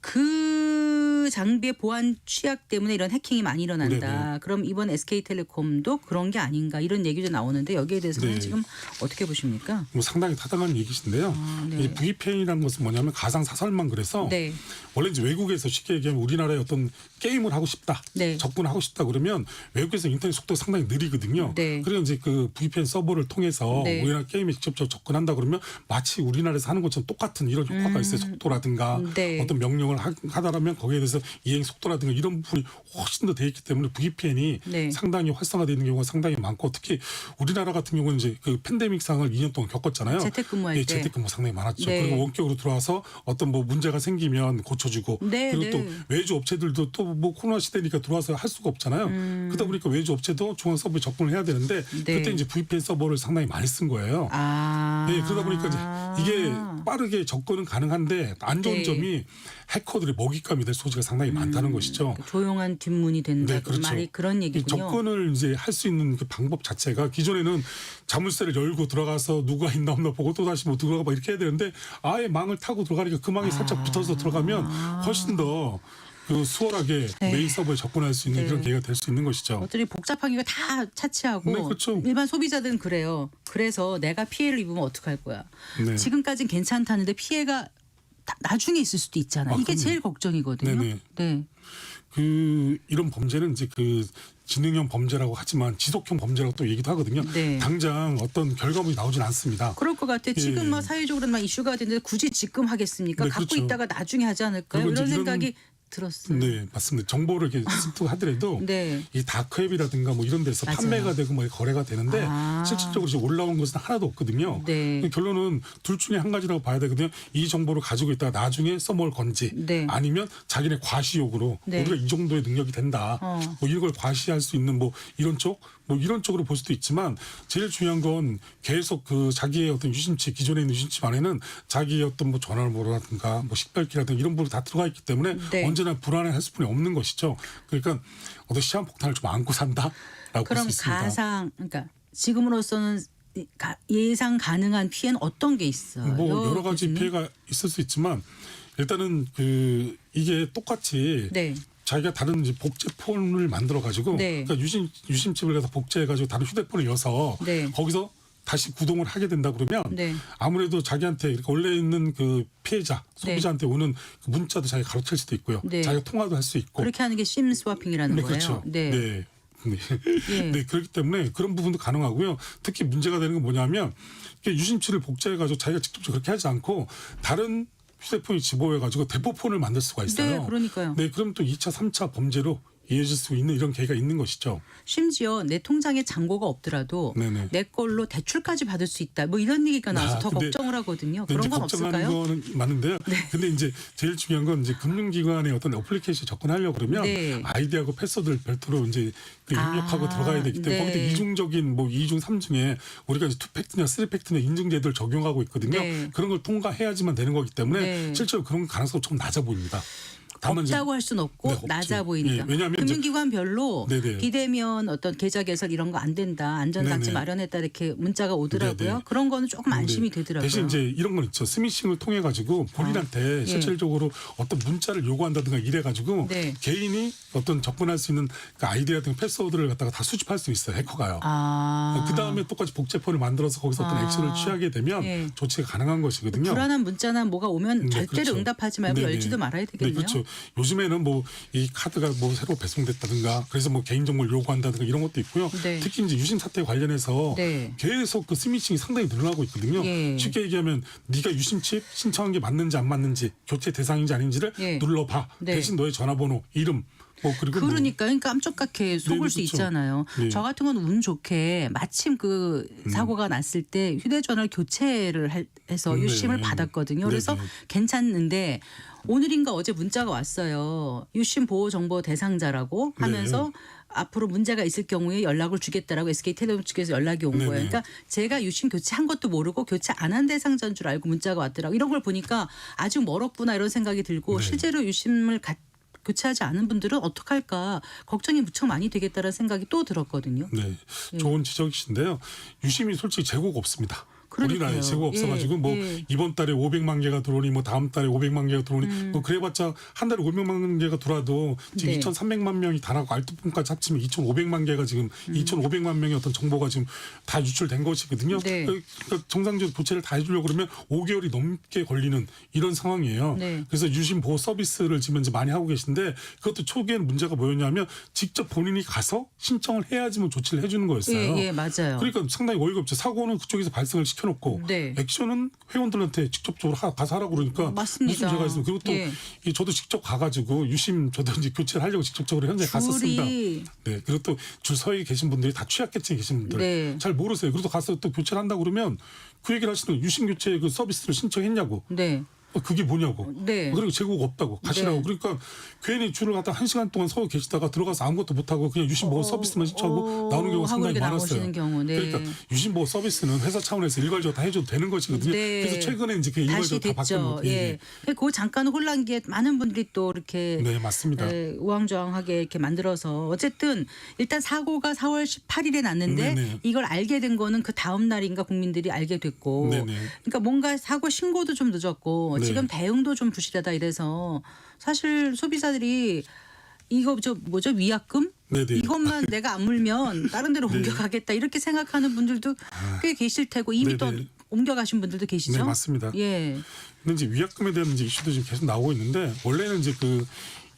S2: 그 장비의 보안 취약 때문에 이런 해킹이 많이 일어난다.
S5: 네네.
S2: 그럼 이번 SK텔레콤도 그런 게 아닌가 이런 얘기도 나오는데 여기에 대해서는
S5: 네.
S2: 지금 어떻게 보십니까?
S5: 뭐 상당히 타당한 얘기신데요.
S2: 네.
S5: 이 VPN이라는 것은 뭐냐면 가상 사설망 그래서
S2: 네.
S5: 원래 이제 외국에서 쉽게 얘기하면 우리나라에 어떤 게임을 하고 싶다,
S2: 네.
S5: 접근하고 싶다 그러면 외국에서 인터넷 속도가 상당히 느리거든요.
S2: 네.
S5: 그래서 이제 그 VPN 서버를 통해서
S2: 네.
S5: 우리나라 게임에 직접 접근한다 그러면 마치 우리나라에서 하는 것처럼 똑같은 이런 효과가 있어요. 속도라든가
S2: 네.
S5: 어떤 명령을 하다라면 거기에 대해서 이행 속도라든가 이런 부분이 훨씬 더 돼 있기 때문에 VPN이
S2: 네.
S5: 상당히 활성화되어 있는 경우가 상당히 많고 특히 우리나라 같은 경우는 이제 그 팬데믹 상을 2년 동안 겪었잖아요.
S2: 재택근무할 때.
S5: 재택근무 상당히 많았죠.
S2: 네.
S5: 그리고 원격으로 들어와서 어떤 뭐 문제가 생기면 고쳐주고
S2: 네,
S5: 그리고
S2: 네.
S5: 또 외주 업체들도 또 뭐 코로나 시대니까 들어와서 할 수가 없잖아요. 그러다 보니까 외주 업체도 중앙 서버에 접근을 해야 되는데
S2: 네.
S5: 그때 이제 VPN 서버를 상당히 많이 쓴 거예요.
S2: 아.
S5: 네, 그러다 보니까 이제 이게 빠르게 접근은 가능한데 안 좋은
S2: 네.
S5: 점이 해커들의 먹잇감이 될 소지가 상당히 많다는 것이죠.
S2: 조용한 뒷문이 된다.
S5: 네, 그렇죠.
S2: 말이 그런
S5: 이
S2: 얘기군요.
S5: 접근을 이제 할 수 있는 그 방법 자체가 기존에는 자물쇠를 열고 들어가서 누가 있나 없나 보고 또 다시 뭐 들어가 봐 이렇게 해야 되는데 아예 망을 타고 들어가니까 그 망에 살짝 붙어서 들어가면 훨씬 더 그 수월하게
S2: 네.
S5: 메인 서버에 접근할 수 있는
S2: 네.
S5: 그런 기회가 될 수 있는 것이죠.
S2: 어들이 복잡한 거 다 차치하고
S5: 네, 그렇죠.
S2: 일반 소비자들은 그래요. 그래서 내가 피해를 입으면 어떡할 거야.
S5: 네.
S2: 지금까지는 괜찮다는데 피해가 나중에 있을 수도 있잖아요.
S5: 아,
S2: 이게
S5: 그럼요.
S2: 제일 걱정이거든요.
S5: 네네.
S2: 네.
S5: 이런 범죄는 이제 그 지능형 범죄라고 하지만 지속형 범죄라고 또 얘기도 하거든요.
S2: 네.
S5: 당장 어떤 결과물이 나오진 않습니다.
S2: 그럴 것 같아. 지금
S5: 예.
S2: 막 사회적으로 막 이슈가 되는데 굳이 지금 하겠습니까?
S5: 네,
S2: 갖고
S5: 그렇죠.
S2: 있다가 나중에 하지 않을까요?
S5: 그리고
S2: 이런
S5: 이제
S2: 생각이 들었어요.
S5: 네, 맞습니다. 정보를 이렇게 습득하더라도
S2: 네.
S5: 이 다크웹이라든가 뭐 이런 데서
S2: 맞아요.
S5: 판매가 되고 뭐 거래가 되는데
S2: 아.
S5: 실질적으로 지금 올라온 것은 하나도 없거든요.
S2: 네.
S5: 결론은 둘 중에 한 가지라고 봐야 되거든요. 이 정보를 가지고 있다가 나중에 써먹을 건지
S2: 네.
S5: 아니면 자기네 과시욕으로
S2: 네.
S5: 우리가 이 정도의 능력이 된다. 뭐 이런 걸 과시할 수 있는 뭐 이런 쪽 뭐 이런 쪽으로 볼 수도 있지만 제일 중요한 건 계속 그 자기의 어떤 유심칩 기존에 있는 유심칩 안에는 자기의 어떤 뭐 전화번호라든가 뭐 식별기라든가 이런 부분이 다 들어가 있기 때문에
S2: 네.
S5: 언제나 불안해할 수뿐이 없는 것이죠. 그러니까 어떤 시한폭탄을 좀 안고 산다라고 볼
S2: 그럼
S5: 수 있습니다.
S2: 가상 그러니까 지금으로서는 예상 가능한 피해는 어떤 게 있어요?
S5: 뭐 여러 가지
S2: 교수님?
S5: 피해가 있을 수 있지만 일단은 이게 똑같이
S2: 네.
S5: 자기가 다른 이제 복제폰을 만들어 가지고
S2: 네.
S5: 그러니까 유심칩을 해서 복제해 가지고 다른 휴대폰을 여서
S2: 네.
S5: 거기서 다시 구동을 하게 된다 그러면
S2: 네.
S5: 아무래도 자기한테 이렇게 원래 있는 그 피해자 소비자한테 오는 그 문자도 자기가 가로챌 수도 있고요.
S2: 네.
S5: 자기가 통화도 할 수 있고.
S2: 그렇게 하는 게 심 스와핑이라는
S5: 네,
S2: 거예요.
S5: 그렇죠.
S2: 네.
S5: 네. 네.
S2: 예.
S5: 네, 그렇기 때문에 그런 부분도 가능하고요. 특히 문제가 되는 건 뭐냐면 이렇게 유심칩을 복제해 가지고 자기가 직접 그렇게 하지 않고 다른 휴대폰이 집어해 가지고 대포폰을 만들 수가 있어요.
S2: 네, 그러니까요.
S5: 네, 그럼 또 2차, 3차 범죄로 이어질 수 있는 이런 계기가 있는 것이죠.
S2: 심지어 내 통장에 잔고가 없더라도
S5: 네네.
S2: 내 걸로 대출까지 받을 수 있다. 뭐 이런 얘기가 나와서 더
S5: 근데
S2: 걱정을 하거든요.
S5: 네,
S2: 그런
S5: 이제
S2: 건
S5: 걱정하는
S2: 없을까요?
S5: 거는 많은데요. 근데 이제 제일 중요한 건 이제 금융기관의 어떤 어플리케이션 접근하려고 그러면
S2: 네.
S5: 아이디하고 패스워드를 별도로 이제 그 입력하고
S2: 아,
S5: 들어가야 되기 때문에
S2: 네.
S5: 거기도 이중적인 뭐 2중, 3중에 우리가 이제 2팩트냐 3팩트냐 인증 제도를 적용하고 있거든요.
S2: 네.
S5: 그런 걸 통과해야지만 되는 거기 때문에
S2: 네.
S5: 실제로 그런 가능성이 좀 낮아 보입니다. 다만 이제
S2: 없다고 할 수는 없고
S5: 네, 없죠.
S2: 낮아 보이니까.
S5: 예, 왜냐하면 이제-
S2: 금융기관별로
S5: 네네.
S2: 비대면 어떤 계좌 개설 이런 거 안 된다. 안전장치
S5: 네네.
S2: 마련했다 이렇게 문자가 오더라고요.
S5: 네네.
S2: 그런 거는 조금 안심이
S5: 네.
S2: 되더라고요.
S5: 대신 이제 이런 건 있죠. 스미싱을 통해 가지고 본인한테
S2: 예.
S5: 실질적으로 어떤 문자를 요구한다든가 이래 가지고
S2: 네.
S5: 개인이 어떤 접근할 수 있는 그 아이디라든가 패스워드를 갖다가 다 수집할 수 있어요. 해커가요. 그 다음에 똑같이 복제폰을 만들어서 거기서 어떤
S2: 아.
S5: 액션을 취하게 되면
S2: 예.
S5: 조치가 가능한 것이거든요.
S2: 불안한 문자나 뭐가 오면
S5: 네,
S2: 절대로
S5: 그렇죠.
S2: 응답하지 말고
S5: 네네.
S2: 열지도 말아야 되겠네요.
S5: 네, 그렇죠. 요즘에는 뭐 이 카드가 뭐 새로 배송됐다든가 그래서 뭐 개인정보를 요구한다든가 이런 것도 있고요.
S2: 네.
S5: 특히 이제 유심 사태 관련해서
S2: 네.
S5: 계속 그 스미싱이 상당히 늘어나고 있거든요.
S2: 예.
S5: 쉽게 얘기하면 네가 유심칩 신청한 게 맞는지 안 맞는지 교체 대상인지 아닌지를
S2: 예.
S5: 눌러봐.
S2: 네.
S5: 대신 너의 전화번호, 이름 뭐 그리고 뭐
S2: 그러니까 깜짝하게 속을
S5: 네,
S2: 수
S5: 그렇죠.
S2: 있잖아요.
S5: 네.
S2: 저 같은 건 운 좋게 마침 그 사고가 났을 때 휴대전화를 교체를 해서 유심을
S5: 네.
S2: 받았거든요. 그래서
S5: 네, 네.
S2: 괜찮은데 오늘인가 어제 문자가 왔어요. 유심 보호 정보 대상자라고 하면서
S5: 네.
S2: 앞으로 문제가 있을 경우에 연락을 주겠다라고 SK텔레콤 측에서 연락이 온
S5: 네네.
S2: 거예요. 그러니까 제가 유심 교체한 것도 모르고 교체 안 한 대상자인 줄 알고 문자가 왔더라고요. 이런 걸 보니까 아직 멀었구나 이런 생각이 들고
S5: 네.
S2: 실제로 유심을 교체하지 않은 분들은 어떡할까 걱정이 무척 많이 되겠다는 생각이 또 들었거든요.
S5: 네, 좋은 지적이신데요. 유심이 솔직히 재고가 없습니다.
S2: 그러니까요.
S5: 우리나라에 재고가 없어가지고
S2: 예,
S5: 뭐
S2: 예.
S5: 이번 달에 500만 개가 들어오니 뭐 다음 달에 500만 개가 들어오니 뭐 그래봤자 한 달에 500만 개가 들어와도 지금
S2: 네.
S5: 2,300만 명이 다 나고 알뜰폰까지 합치면 2,500만 개가 지금 2,500만 명의 어떤 정보가 지금 다 유출된 것이거든요.
S2: 네.
S5: 그러니까 정상적으로 교체를 다 해주려고 그러면 5개월이 넘게 걸리는 이런 상황이에요.
S2: 네.
S5: 그래서 유심 보호 서비스를 지금 이제 많이 하고 계신데 그것도 초기에는 문제가 뭐였냐면 직접 본인이 가서 신청을 해야지만 조치를 해주는 거였어요.
S2: 예, 맞아요.
S5: 그러니까 상당히 어이가 없죠. 사고는 그쪽에서 발생을 시켜놓고
S2: 네.
S5: 액션은 회원들한테 직접적으로 가서 하라고 그러니까
S2: 맞습니다.
S5: 무슨 죄가 있어요. 그리고 또
S2: 예.
S5: 저도 직접 가가지고 유심 저도 이제 교체를 하려고 직접적으로 현장에 갔었습니다.
S2: 줄이
S5: 네, 그리고 또 줄 서에 계신 분들이 다 취약계층에 계신 분들
S2: 네.
S5: 잘 모르세요. 그래서 가서 또 교체를 한다고 그러면 그 얘기를 하시는 거예요. 유심 교체 그 서비스를 신청했냐고.
S2: 네.
S5: 그게 뭐냐고.
S2: 네.
S5: 그리고 재고가 없다고 가시라고.
S2: 네.
S5: 그러니까 괜히 줄을 갖다 1시간 동안 서 계시다가 들어가서 아무것도 못하고 그냥 유심보호 서비스만 신청하고 나오는 경우가
S2: 하고
S5: 상당히
S2: 이렇게
S5: 많았어요.
S2: 나오시는 경우, 네.
S5: 그러니까 유심보호 서비스는 회사 차원에서 일괄적으로 다 해줘도 되는 것이거든요.
S2: 네.
S5: 그래서 최근에 이제 그
S2: 다시
S5: 일괄적으로 다
S2: 됐죠.
S5: 바뀌는
S2: 예. 그 잠깐 혼란기에 많은 분들이 또 이렇게
S5: 네, 맞습니다.
S2: 우왕좌왕하게 이렇게 만들어서 어쨌든 일단 사고가 4월 18일에 났는데
S5: 네네.
S2: 이걸 알게 된 거는 그 다음 날인가 국민들이 알게 됐고
S5: 네네.
S2: 그러니까 뭔가 사고 신고도 좀 늦었고
S5: 네.
S2: 지금 대응도 좀 부실하다 이래서 사실 소비자들이 이거 뭐죠 위약금
S5: 네네.
S2: 이것만 내가 안 물면 다른 데로 옮겨가겠다 이렇게 생각하는 분들도 꽤 계실 테고 이미 또
S5: 네네.
S2: 옮겨가신 분들도 계시죠?
S5: 네, 맞습니다.
S2: 예.
S5: 근데 이제 위약금에 대한 이제 이슈도 지금 계속 나오고 있는데 원래는 이제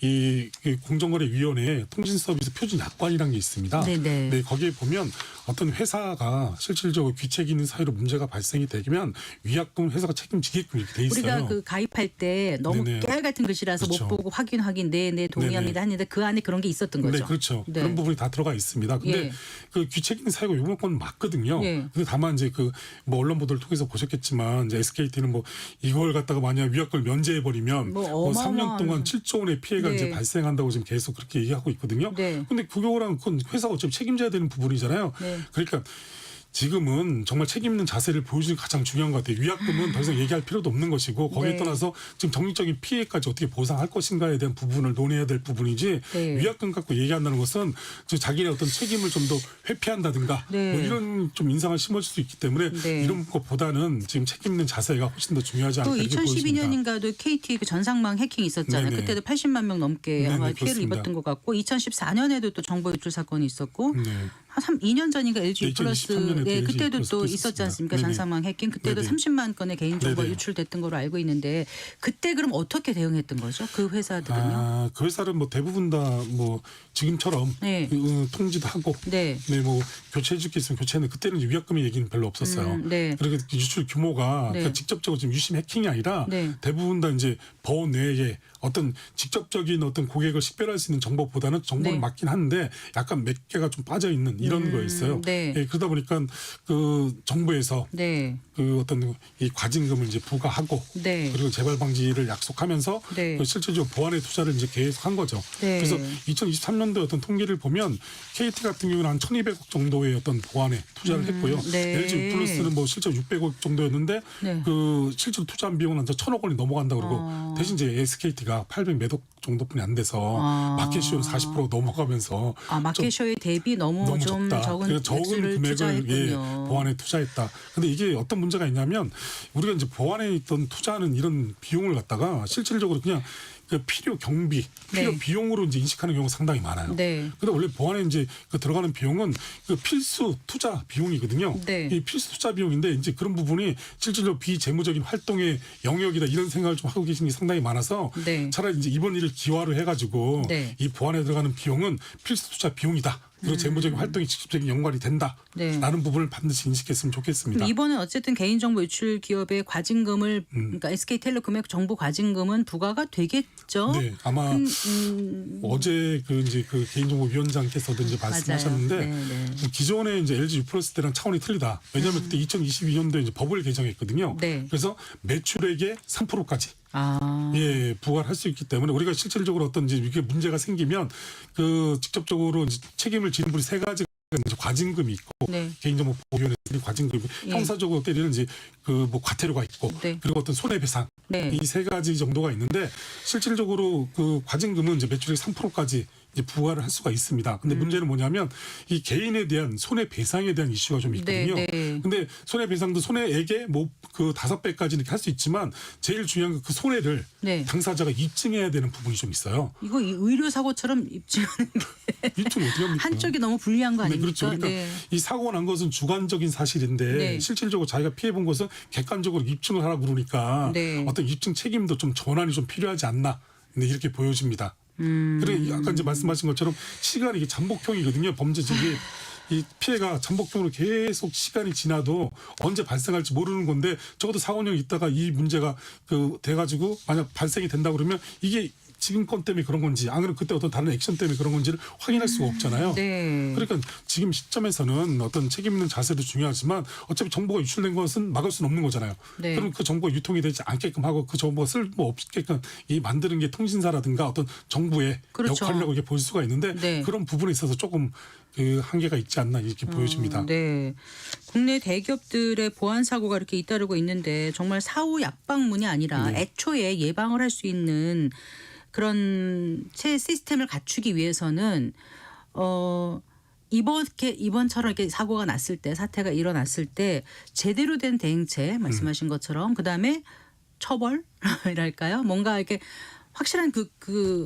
S5: 이 공정거래위원회 통신서비스 표준 약관이라는 게 있습니다.
S2: 네네.
S5: 네, 거기에 보면 어떤 회사가 실질적으로 귀책 있는 사유로 문제가 발생이 되면 위약금 회사가 책임지게끔 이렇게 돼 있어요.
S2: 우리가 그 가입할 때 너무
S5: 네네.
S2: 깨알 같은 글씨라서
S5: 그렇죠.
S2: 못 보고 확인 네네 동의합니다 했는데 그 안에 그런 게 있었던 거죠.
S5: 네, 그렇죠.
S2: 네.
S5: 그런 부분이 다 들어가 있습니다. 근데
S2: 예.
S5: 그 귀책 있는 사유가 요건 맞거든요.
S2: 예.
S5: 근데 다만 이제 뭐 언론 보도를 통해서 보셨겠지만 이제 SKT는 뭐 이걸 갖다가 만약 위약금을 면제해 버리면
S2: 뭐
S5: 3년 동안 7조 원의 피해가
S2: 네.
S5: 이제 발생한다고 지금 계속 그렇게 얘기하고 있거든요.
S2: 네.
S5: 근데 그거랑 그건 회사가 어차피 책임져야 되는 부분이잖아요.
S2: 네.
S5: 그러니까 지금은 정말 책임 있는 자세를 보여주는 게 가장 중요한 것 같아요. 위약금은 더 이상 얘기할 필요도 없는 것이고 거기에
S2: 네.
S5: 떠나서 지금 정립적인 피해까지 어떻게 보상할 것인가에 대한 부분을 논의해야 될 부분이지
S2: 네.
S5: 위약금 갖고 얘기한다는 것은 지금 자기네 어떤 책임을 좀 더 회피한다든가
S2: 네.
S5: 뭐 이런 좀 인상을 심어줄 수 있기 때문에
S2: 네.
S5: 이런 것보다는 지금 책임 있는 자세가 훨씬 더 중요하지
S2: 또
S5: 않을까 이렇게 보여집니다.
S2: 2012년인가도 KT 그 전상망 해킹 있었잖아요.
S5: 네네.
S2: 그때도 80만 명 넘게
S5: 네네,
S2: 아마 피해를
S5: 그렇습니다.
S2: 입었던 것 같고 2014년에도 또 정보 유출 사건이 있었고
S5: 네.
S2: 한 2년 전인가 LG
S5: 네,
S2: 플러스
S5: 2023년에
S2: 네,
S5: LG
S2: 그때도
S5: 플러스
S2: 또
S5: 또
S2: 있었지
S5: 있었습니다.
S2: 않습니까?
S5: 네네.
S2: 전상망 해킹 그때도
S5: 네네.
S2: 30만 건의 개인정보가
S5: 네네.
S2: 유출됐던 걸로 알고 있는데 그때 그럼 어떻게 대응했던 거죠? 그 회사들은요?
S5: 그 회사는 뭐 대부분 다 뭐 지금처럼
S2: 네.
S5: 통지도 하고
S2: 네.
S5: 네, 뭐 교체해 줄 게 있으면 교체는 그때는 이제 위약금의 얘기는 별로 없었어요.
S2: 네.
S5: 그리고 유출 규모가
S2: 네.
S5: 그러니까 직접적으로 지금 유심 해킹이 아니라
S2: 네.
S5: 대부분 다 이제 법 내에 어떤 직접적인 어떤 고객을 식별할 수 있는 정보보다는 정보를
S2: 네.
S5: 맞긴 한데 약간 몇 개가 좀 빠져 있는 이런 거였어요.
S2: 네.
S5: 예, 그러다 보니까 그 정부에서
S2: 네.
S5: 그 어떤 이 과징금을 이제 부과하고
S2: 네.
S5: 그리고 재발 방지를 약속하면서
S2: 네.
S5: 그 실질적으로 보안의 투자를 이제 계속한 거죠.
S2: 네.
S5: 그래서 2023년도에 어떤 통계를 보면 KT 같은 경우는 한 1,200억 정도의 어떤 보안에 투자를 했고요.
S2: 네.
S5: LG 플러스는 뭐 실제 600억 정도였는데
S2: 네.
S5: 그 실제로 투자한 비용은 한 1,000억 원이 넘어간다 그러고 대신 이제 SKT가 800 몇 억 정도뿐이 안 돼서 마켓시효는 40% 넘어가면서
S2: 마켓쇼에 대비 너무 좀
S5: 적다.
S2: 적은
S5: 그래서 적은
S2: 액수를
S5: 금액을
S2: 투자했군요.
S5: 보안에 투자했다. 근데 이게 어떤 문제가 있냐면 우리가 이제 보안에 있던 투자하는 이런 비용을 갖다가 실질적으로 그냥 그 필요 경비, 필요
S2: 네.
S5: 비용으로 이제 인식하는 경우가 상당히 많아요.
S2: 네.
S5: 근데 원래 보안에 이제 그 들어가는 비용은 그 필수 투자 비용이거든요.
S2: 네.
S5: 이 필수 투자 비용인데 이제 그런 부분이 실질적으로 비재무적인 활동의 영역이다 이런 생각을 좀 하고 계신 게 상당히 많아서
S2: 네.
S5: 차라리 이제 이번 일을 기화로 해가지고
S2: 네.
S5: 이 보안에 들어가는 비용은 필수 투자 비용이다. 그리고 재무적인 활동이 직접적인 연관이 된다.
S2: 네.
S5: 라는 부분을 반드시 인식했으면 좋겠습니다.
S2: 이번엔 어쨌든 개인정보 유출 기업의 과징금을 그러니까 SK텔레콤의 정보 과징금은 부과가 되겠죠.
S5: 네, 아마 어제 그 이제 그 개인정보위원장께서도 이제 말씀하셨는데
S2: 맞아요. 네, 네.
S5: 기존에 이제 LG U+ 때랑 차원이 틀리다. 왜냐하면 그때 2022년도에 이제 법을 개정했거든요.
S2: 네.
S5: 그래서 매출액의 3%까지
S2: 아.
S5: 예, 부과를 할 수 있기 때문에 우리가 실질적으로 어떤 이제 이게 문제가 생기면 그 직접적으로 이제 책임을 지는 분이 세 가지가 이제 과징금이 있고
S2: 네.
S5: 개인정보보호위원회 과징금이
S2: 예.
S5: 형사적으로 때리는 이제 그 뭐 과태료가 있고
S2: 네.
S5: 그리고 어떤 손해배상
S2: 네.
S5: 이 세 가지 정도가 있는데 실질적으로 그 과징금은 이제 매출액 3%까지 이제 부과를 할 수가 있습니다. 근데 문제는 뭐냐면 이 개인에 대한 손해배상에 대한 이슈가 좀 있거든요.
S2: 네, 네.
S5: 근데 손해배상도 손해액의 뭐 그 5배까지는 이렇게 할 수 있지만 제일 중요한 건 그 손해를
S2: 네.
S5: 당사자가 입증해야 되는 부분이 좀 있어요.
S2: 이거 의료 사고처럼 입증하는 게
S5: 입증 어떻게 합니까?
S2: 한쪽이 너무 불리한 거
S5: 네,
S2: 아닙니까?
S5: 그렇죠. 그러니까
S2: 네.
S5: 이 사고가 난 것은 주관적인 사실인데
S2: 네.
S5: 실질적으로 자기가 피해 본 것은 객관적으로 입증을 하라 그러니까
S2: 네.
S5: 어떤 입증 책임도 좀 전환이 좀 필요하지 않나 네, 이렇게 보여집니다. 그래 아까 이제 말씀하신 것처럼 시간이 이게 잠복형이거든요. 범죄직이 이 피해가 잠복형으로 계속 시간이 지나도 언제 발생할지 모르는 건데 적어도 4, 5년 있다가 이 문제가 그 돼가지고 만약 발생이 된다 그러면 이게 지금 건 때문에 그런 건지 안 그러면 그때 어떤 다른 액션 때문에 그런 건지를 확인할 수가 없잖아요.
S2: 네.
S5: 그러니까 지금 시점에서는 어떤 책임 있는 자세도 중요하지만 어차피 정보가 유출된 것은 막을 수는 없는 거잖아요.
S2: 네.
S5: 그럼 그 정보가 유통이 되지 않게끔 하고 그 정보가 쓸모없게끔 이 만드는 게 통신사라든가 어떤 정부의
S2: 그렇죠.
S5: 역할이라고 이렇게 볼 수가 있는데
S2: 네.
S5: 그런 부분에 있어서 조금 그 한계가 있지 않나 이렇게 보여집니다.
S2: 네. 국내 대기업들의 보안 사고가 이렇게 잇따르고 있는데 정말 사후 약방문이 아니라
S5: 네.
S2: 애초에 예방을 할 수 있는 그런 시스템을 갖추기 위해서는 이번처럼 이렇게 사고가 났을 때 사태가 일어났을 때 제대로 된 대응체 말씀하신 것처럼 그다음에 처벌이랄까요? 뭔가 이렇게 확실한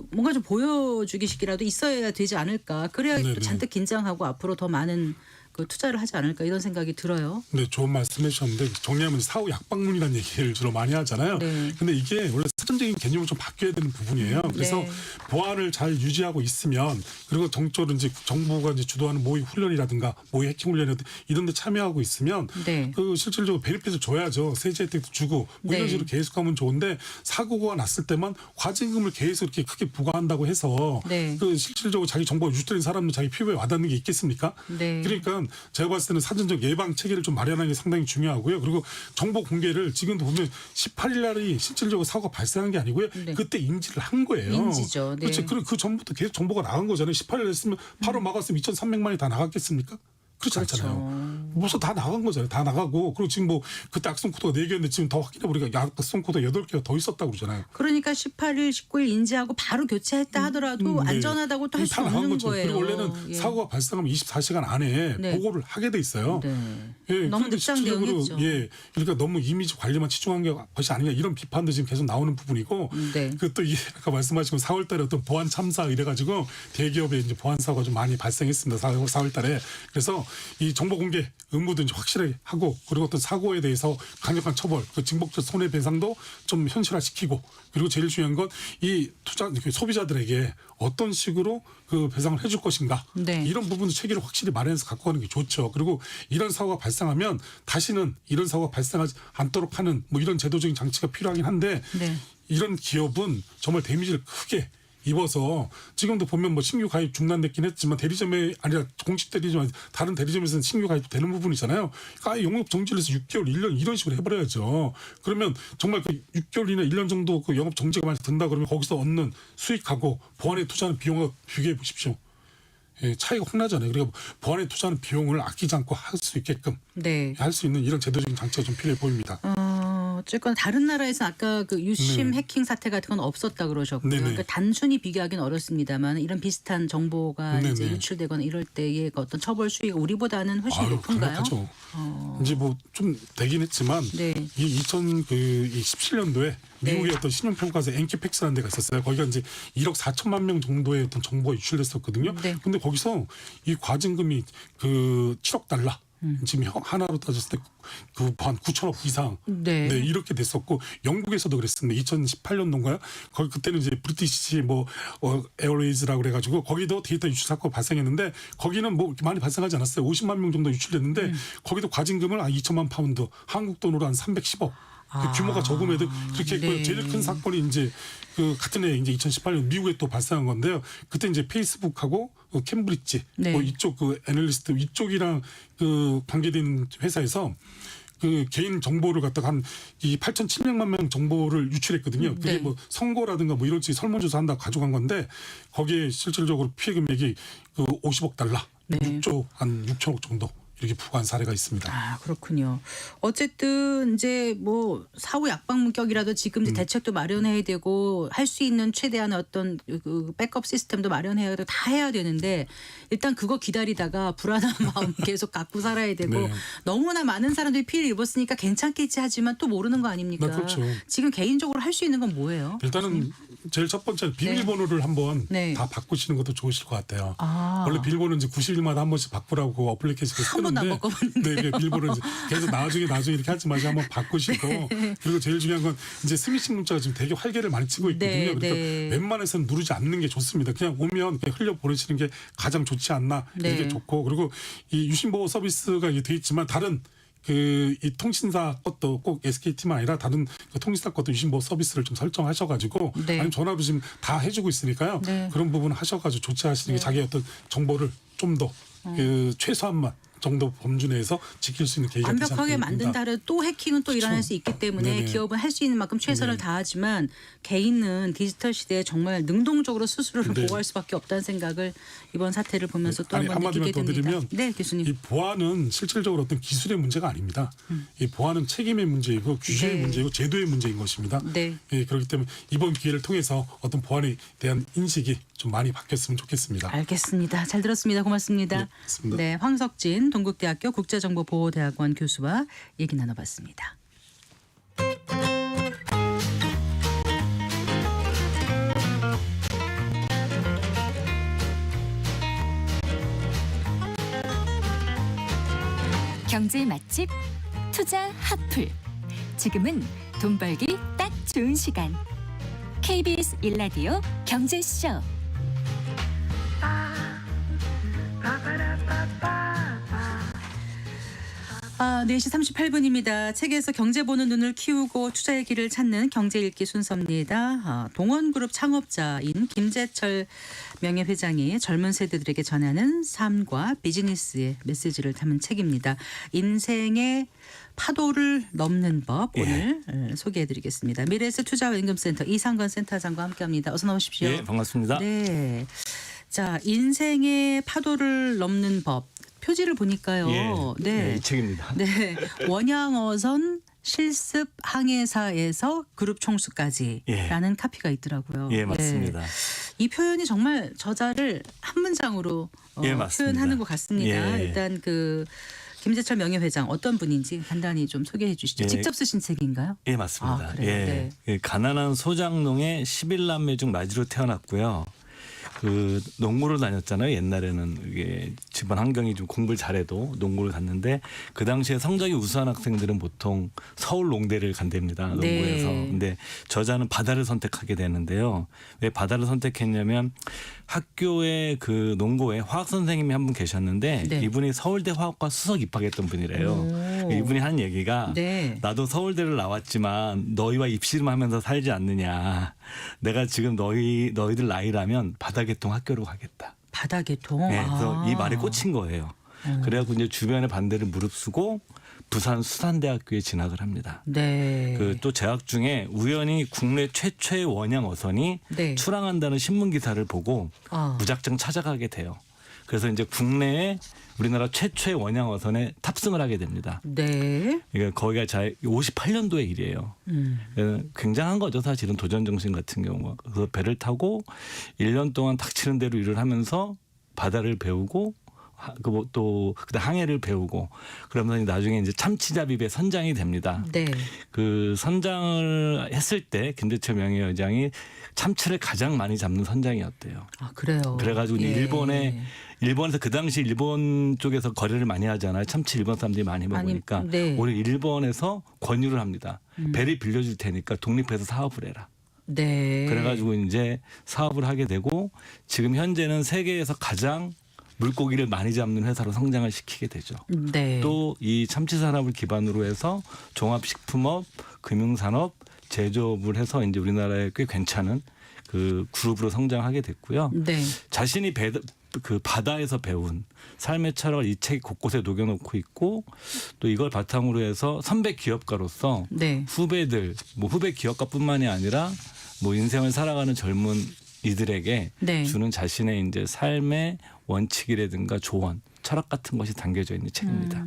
S2: 뭔가 좀 보여주기식이라도 있어야 되지 않을까. 그래야
S5: 네네.
S2: 또 잔뜩 긴장하고 앞으로 더 많은 그 투자를 하지 않을까 이런 생각이 들어요.
S5: 네, 좋은 말씀해 주셨는데 정리하면 사후 약방문이라는 얘기를 주로 많이 하잖아요.
S2: 네.
S5: 근데 이게 원래 사전적인 개념을 좀 바뀌어야 되는 부분이에요. 그래서
S2: 네.
S5: 보안을 잘 유지하고 있으면 그리고 정적으로 이제 정부가 이제 주도하는 모의 훈련이라든가 모의 해킹 훈련이라든가 이런 데 참여하고 있으면
S2: 네.
S5: 그 실질적으로 베리피를 줘야죠. 세제 혜택도 주고 뭐 이런
S2: 네.
S5: 식으로 계속하면 좋은데 사고가 났을 때만 과징금을 계속 이렇게 크게 부과한다고 해서
S2: 네.
S5: 그 실질적으로 자기 정보가 유출된 사람은 자기 피부에 와닿는 게 있겠습니까?
S2: 네.
S5: 그러니까 제가 봤을 때는 사전적 예방 체계를 좀 마련하는 게 상당히 중요하고요. 그리고 정보 공개를 지금도 보면 18일 날이 실질적으로 사고가 발생한 게 아니고요.
S2: 네.
S5: 그때 인지를 한 거예요.
S2: 인지죠. 네.
S5: 그렇죠. 그 전부터 계속 정보가 나간 거잖아요. 18일 했으면 바로 막았으면 2,300만이 다 나갔겠습니까? 그렇지 않잖아요. 벌써 다 나간 거잖아요. 다 나가고 그리고 지금 뭐 그때 악성 코드가 4개였는데 지금 더 확인해 보니까 악성 코드가 8개가 더 있었다고 그러잖아요.
S2: 그러니까 18일, 19일 인지하고 바로 교체했다 하더라도
S5: 네.
S2: 안전하다고 또 할 수
S5: 다 나간
S2: 없는
S5: 거죠.
S2: 거예요.
S5: 그리고 원래는
S2: 예.
S5: 사고가 발생하면 24시간 안에
S2: 네.
S5: 보고를 하게 돼 있어요.
S2: 네.
S5: 예,
S2: 너무
S5: 그런데
S2: 늦장
S5: 실질적으로
S2: 대응했죠.
S5: 예, 그러니까 너무 이미지 관리만 치중한 것이 아니냐 이런 비판도 지금 계속 나오는 부분이고,
S2: 네.
S5: 그 또 아까 말씀하신 4월달에 어떤 보안 참사 이래가지고 대기업에 이제 보안 사고가 좀 많이 발생했습니다. 4월달에 그래서 이 정보 공개 의무도 이제 확실하게 하고 그리고 어떤 사고에 대해서 강력한 처벌, 그 징벌적 손해배상도 좀 현실화시키고 그리고 제일 중요한 건 이 투자 소비자들에게 어떤 식으로 그 배상을 해줄 것인가
S2: 네.
S5: 이런 부분도 체계를 확실히 마련해서 갖고 가는 게 좋죠. 그리고 이런 사고가 발생하면 다시는 이런 사고가 발생하지 않도록 하는 뭐 이런 제도적인 장치가 필요하긴 한데
S2: 네.
S5: 이런 기업은 정말 데미지를 크게 입어서 지금도 보면 뭐 신규 가입 중단됐긴 했지만 대리점에 아니라 공식 대리점 다른 대리점에서는 신규 가입 되는 부분이잖아요. 그러니까 아예 영업 정지를 해서 6개월, 1년 이런 식으로 해버려야죠. 그러면 정말 그 6개월이나 1년 정도 그 영업 정지가 만약 된다 그러면 거기서 얻는 수익하고 보안에 투자하는 비용을 비교해 보십시오. 예, 차이가 확 나잖아요. 그리고 보안에 투자하는 비용을 아끼지 않고 할 수 있게끔
S2: 네.
S5: 할 수 있는 이런 제도적인 장치가 좀 필요해 보입니다.
S2: 어쨌건 다른 나라에서는 아까 그 유심 해킹 사태 같은 건 없었다 그러셨고요.
S5: 네네.
S2: 그러니까 단순히 비교하기는 어렵습니다만 이런 비슷한 정보가 이제
S5: 네네.
S2: 유출되거나 이럴 때의 그 어떤 처벌 수위가 우리보다는 훨씬 높은가요?
S5: 강력하죠. 이제 뭐 좀 되긴 했지만
S2: 네.
S5: 이 2017년도에 미국의
S2: 네.
S5: 어떤 신용평가사 엔키팩스라는 데가 있었어요. 거기가 이제 1억 4천만 명 정도의 어떤 정보가 유출됐었거든요.
S2: 네.
S5: 근데 거기서 이 과징금이 그 7억 달러 지금 하나로 따졌을 때 그 한 9천억 이상
S2: 네.
S5: 이렇게 됐었고 영국에서도 그랬습니다. 2018년도인가요? 거기 그때는 이제 브리티시 뭐 에어웨이즈라고 그래가지고 거기도 데이터 유출 사건 발생했는데 거기는 뭐 이렇게 많이 발생하지 않았어요. 50만 명 정도 유출됐는데 거기도 과징금을 한 2천만 파운드, 한국 돈으로 한 310억. 그 규모가 적음에도 그렇게 했고요.
S2: 네.
S5: 제일 큰 사건이 이제 그 같은 해 이제 2018년 미국에 또 발생한 건데요. 그때 이제 페이스북하고 캠브리지
S2: 네.
S5: 뭐 이쪽 그 애널리스트 이쪽이랑 그 관계된 회사에서 그 개인 정보를 갖다가 한 이 8,700만 명 정보를 유출했거든요. 그게
S2: 네.
S5: 뭐 선거라든가 뭐 이런 식 설문조사 한다고 가져간 건데 거기에 실질적으로 피해 금액이 그 50억 달러,
S2: 네.
S5: 6조 한 6천억 정도 이렇게 부과한 사례가 있습니다.
S2: 아, 그렇군요. 어쨌든 이제 뭐 사후 약방문격이라도 지금 이제 대책도 마련해야 되고 할 수 있는 최대한 어떤 그 백업 시스템도 마련해야 되고 다 해야 되는데 일단 그거 기다리다가 불안한 마음 계속 갖고 살아야 되고
S5: 네.
S2: 너무나 많은 사람들이 피해를 입었으니까 괜찮겠지 하지만 또 모르는 거 아닙니까?
S5: 네, 그렇죠.
S2: 지금 개인적으로 할 수 있는 건 뭐예요?
S5: 일단은 제일 첫 번째는 비밀번호를 한번
S2: 네.
S5: 다 바꾸시는 것도 좋으실 것 같아요.
S2: 아.
S5: 원래 비밀번호는 이제 90일마다 한 번씩 바꾸라고 어플리케이션을
S2: 한 번도 안
S5: 쓰는데
S2: 바꿔봤는데.
S5: 네, 비밀번호 이제 계속 나중에 이렇게 하지 마시고 한번 바꾸시고 그리고 제일 중요한 건 이제 스미싱 문자가 지금 되게 활개를 많이 치고 있거든요.
S2: 네,
S5: 그러니까
S2: 네.
S5: 웬만해서는 누르지 않는 게 좋습니다. 그냥 오면 그냥 흘려 보내시는 게 가장 좋지 않나
S2: 네.
S5: 이게 좋고 그리고 이 유심보호 서비스가 이제 돼 있지만 다른 그 이 통신사 것도 꼭 SKT만 아니라 다른 그 통신사 것도 유심보호 서비스를 좀 설정하셔가지고
S2: 네.
S5: 아니면 전화로 지금 다 해주고 있으니까요.
S2: 네.
S5: 그런 부분 하셔가지고 조치하시는 게 자기의 어떤 정보를 좀 더 그 최소한만 정도 범주 내에서 지킬 수 있는 계기가 되지
S2: 완벽하게
S5: 않을까
S2: 만든 다른 또 해킹은 또 일어날 수 있기 때문에
S5: 네네.
S2: 기업은 할 수 있는 만큼 최선을
S5: 네.
S2: 다하지만 개인은 디지털 시대에 정말 능동적으로 스스로를
S5: 네.
S2: 보호할 수밖에 없다는 생각을 이번 사태를 보면서 또
S5: 아니,
S2: 한번 느끼게
S5: 한마디만 더
S2: 됩니다.
S5: 드리면
S2: 네, 교수님.
S5: 이 보안은 실질적으로 어떤 기술의 문제가 아닙니다. 이 보안은 책임의 문제이고 규제의
S2: 네.
S5: 문제이고 제도의 문제인 것입니다.
S2: 네.
S5: 예, 그렇기 때문에 이번 기회를 통해서 어떤 보안에 대한 인식이 좀 많이 바뀌었으면 좋겠습니다.
S2: 알겠습니다. 잘 들었습니다. 고맙습니다.
S5: 네, 고맙습니다.
S2: 네, 황석진 동국대학교 국제정보보호대학원 교수와 얘기 나눠봤습니다.
S1: 경제 맛집 투자 핫플. 지금은 돈 벌기 딱 좋은 시간. KBS 1라디오 경제쇼.
S2: 4시 38분입니다. 책에서 경제 보는 눈을 키우고 투자의 길을 찾는 경제 읽기 순서입니다. 동원그룹 창업자인 김재철 명예회장이 젊은 세대들에게 전하는 삶과 비즈니스의 메시지를 담은 책입니다. 인생의 파도를 넘는 법 오늘 소개해드리겠습니다. 미래에셋 투자연금센터 이상건 센터장과 함께합니다. 어서 나오십시오.
S6: 예, 반갑습니다.
S2: 네. 자, 인생의 파도를 넘는 법. 표지를 보니까요.
S6: 예, 이 책입니다.
S2: 네. 원양어선 실습 항해사에서 그룹 총수까지라는 카피가 있더라고요.
S6: 예, 맞습니다.
S2: 이 표현이 정말 저자를 한 문장으로
S6: 예, 맞습니다.
S2: 표현하는 것 같습니다.
S6: 예.
S2: 일단 그 김재철 명예회장 어떤 분인지 간단히 좀 소개해 주시죠.
S6: 예.
S2: 직접 쓰신 책인가요?
S6: 예, 맞습니다.
S2: 아, 그래요? 네.
S6: 예, 가난한 소장농의 11남매 중 맞이로 태어났고요. 그 농구를 다녔잖아요. 옛날에는 이게 집안 환경이 좀 공부를 잘해도 농구를 갔는데 그 당시에 성적이 우수한 학생들은 보통 서울 농대를 간답니다. 농구에서.
S2: 네.
S6: 근데 저자는 바다를 선택하게 되는데요. 왜 바다를 선택했냐면 학교에 그 농고에 화학 선생님이 한 분 계셨는데
S2: 네.
S6: 이분이 서울대 화학과 수석 입학했던 분이래요.
S2: 오.
S6: 이분이 한 얘기가
S2: 네.
S6: 나도 서울대를 나왔지만 너희와 입씨름하면서 살지 않느냐. 내가 지금 너희들 나이라면 바다계통 학교로 가겠다.
S2: 바다계통.
S6: 네, 그래서 이 말에 꽂힌 거예요. 그래갖고 이제 주변의 반대를 무릅쓰고 부산 수산대학교에 진학을 합니다.
S2: 네.
S6: 그 또 재학 중에 우연히 국내 최초의 원양 어선이
S2: 네.
S6: 출항한다는 신문 기사를 보고
S2: 아.
S6: 무작정 찾아가게 돼요. 그래서 이제 국내에 우리나라 최초의 원양 어선에 탑승을 하게 됩니다.
S2: 네.
S6: 이게 거기가 58년도의 일이에요. 굉장한 거죠, 사실은 도전 정신 같은 경우가. 그래서 배를 타고 1년 동안 닥치는 대로 일을 하면서 바다를 배우고 또 그다음 항해를 배우고 그러면서 나중에 이제 참치잡이배 선장이 됩니다.
S2: 네.
S6: 그 선장을 했을 때 김재철 명예회장이 참치를 가장 많이 잡는 선장이었대요.
S2: 아, 그래요.
S6: 그래가지고 이제
S2: 예.
S6: 일본에서 그 당시 일본 쪽에서 거래를 많이 하잖아요. 참치 일본 사람들이 많이 먹으니까
S2: 네.
S6: 오히려 일본에서 권유를 합니다. 배를 빌려줄 테니까 독립해서 사업을 해라.
S2: 네.
S6: 그래가지고 이제 사업을 하게 되고 지금 현재는 세계에서 가장 물고기를 많이 잡는 회사로 성장을 시키게 되죠.
S2: 네.
S6: 또 이 참치 산업을 기반으로 해서 종합식품업, 금융산업, 제조업을 해서 이제 우리나라에 꽤 괜찮은 그 그룹으로 성장하게 됐고요.
S2: 네.
S6: 자신이 그 바다에서 배운 삶의 철학을 이 책 곳곳에 녹여놓고 있고 또 이걸 바탕으로 해서 선배 기업가로서
S2: 네.
S6: 후배들, 후배 기업가뿐만이 아니라 인생을 살아가는 젊은 이들에게
S2: 네.
S6: 주는 자신의 이제 삶의 원칙이라든가 조언, 철학 같은 것이 담겨져 있는 책입니다.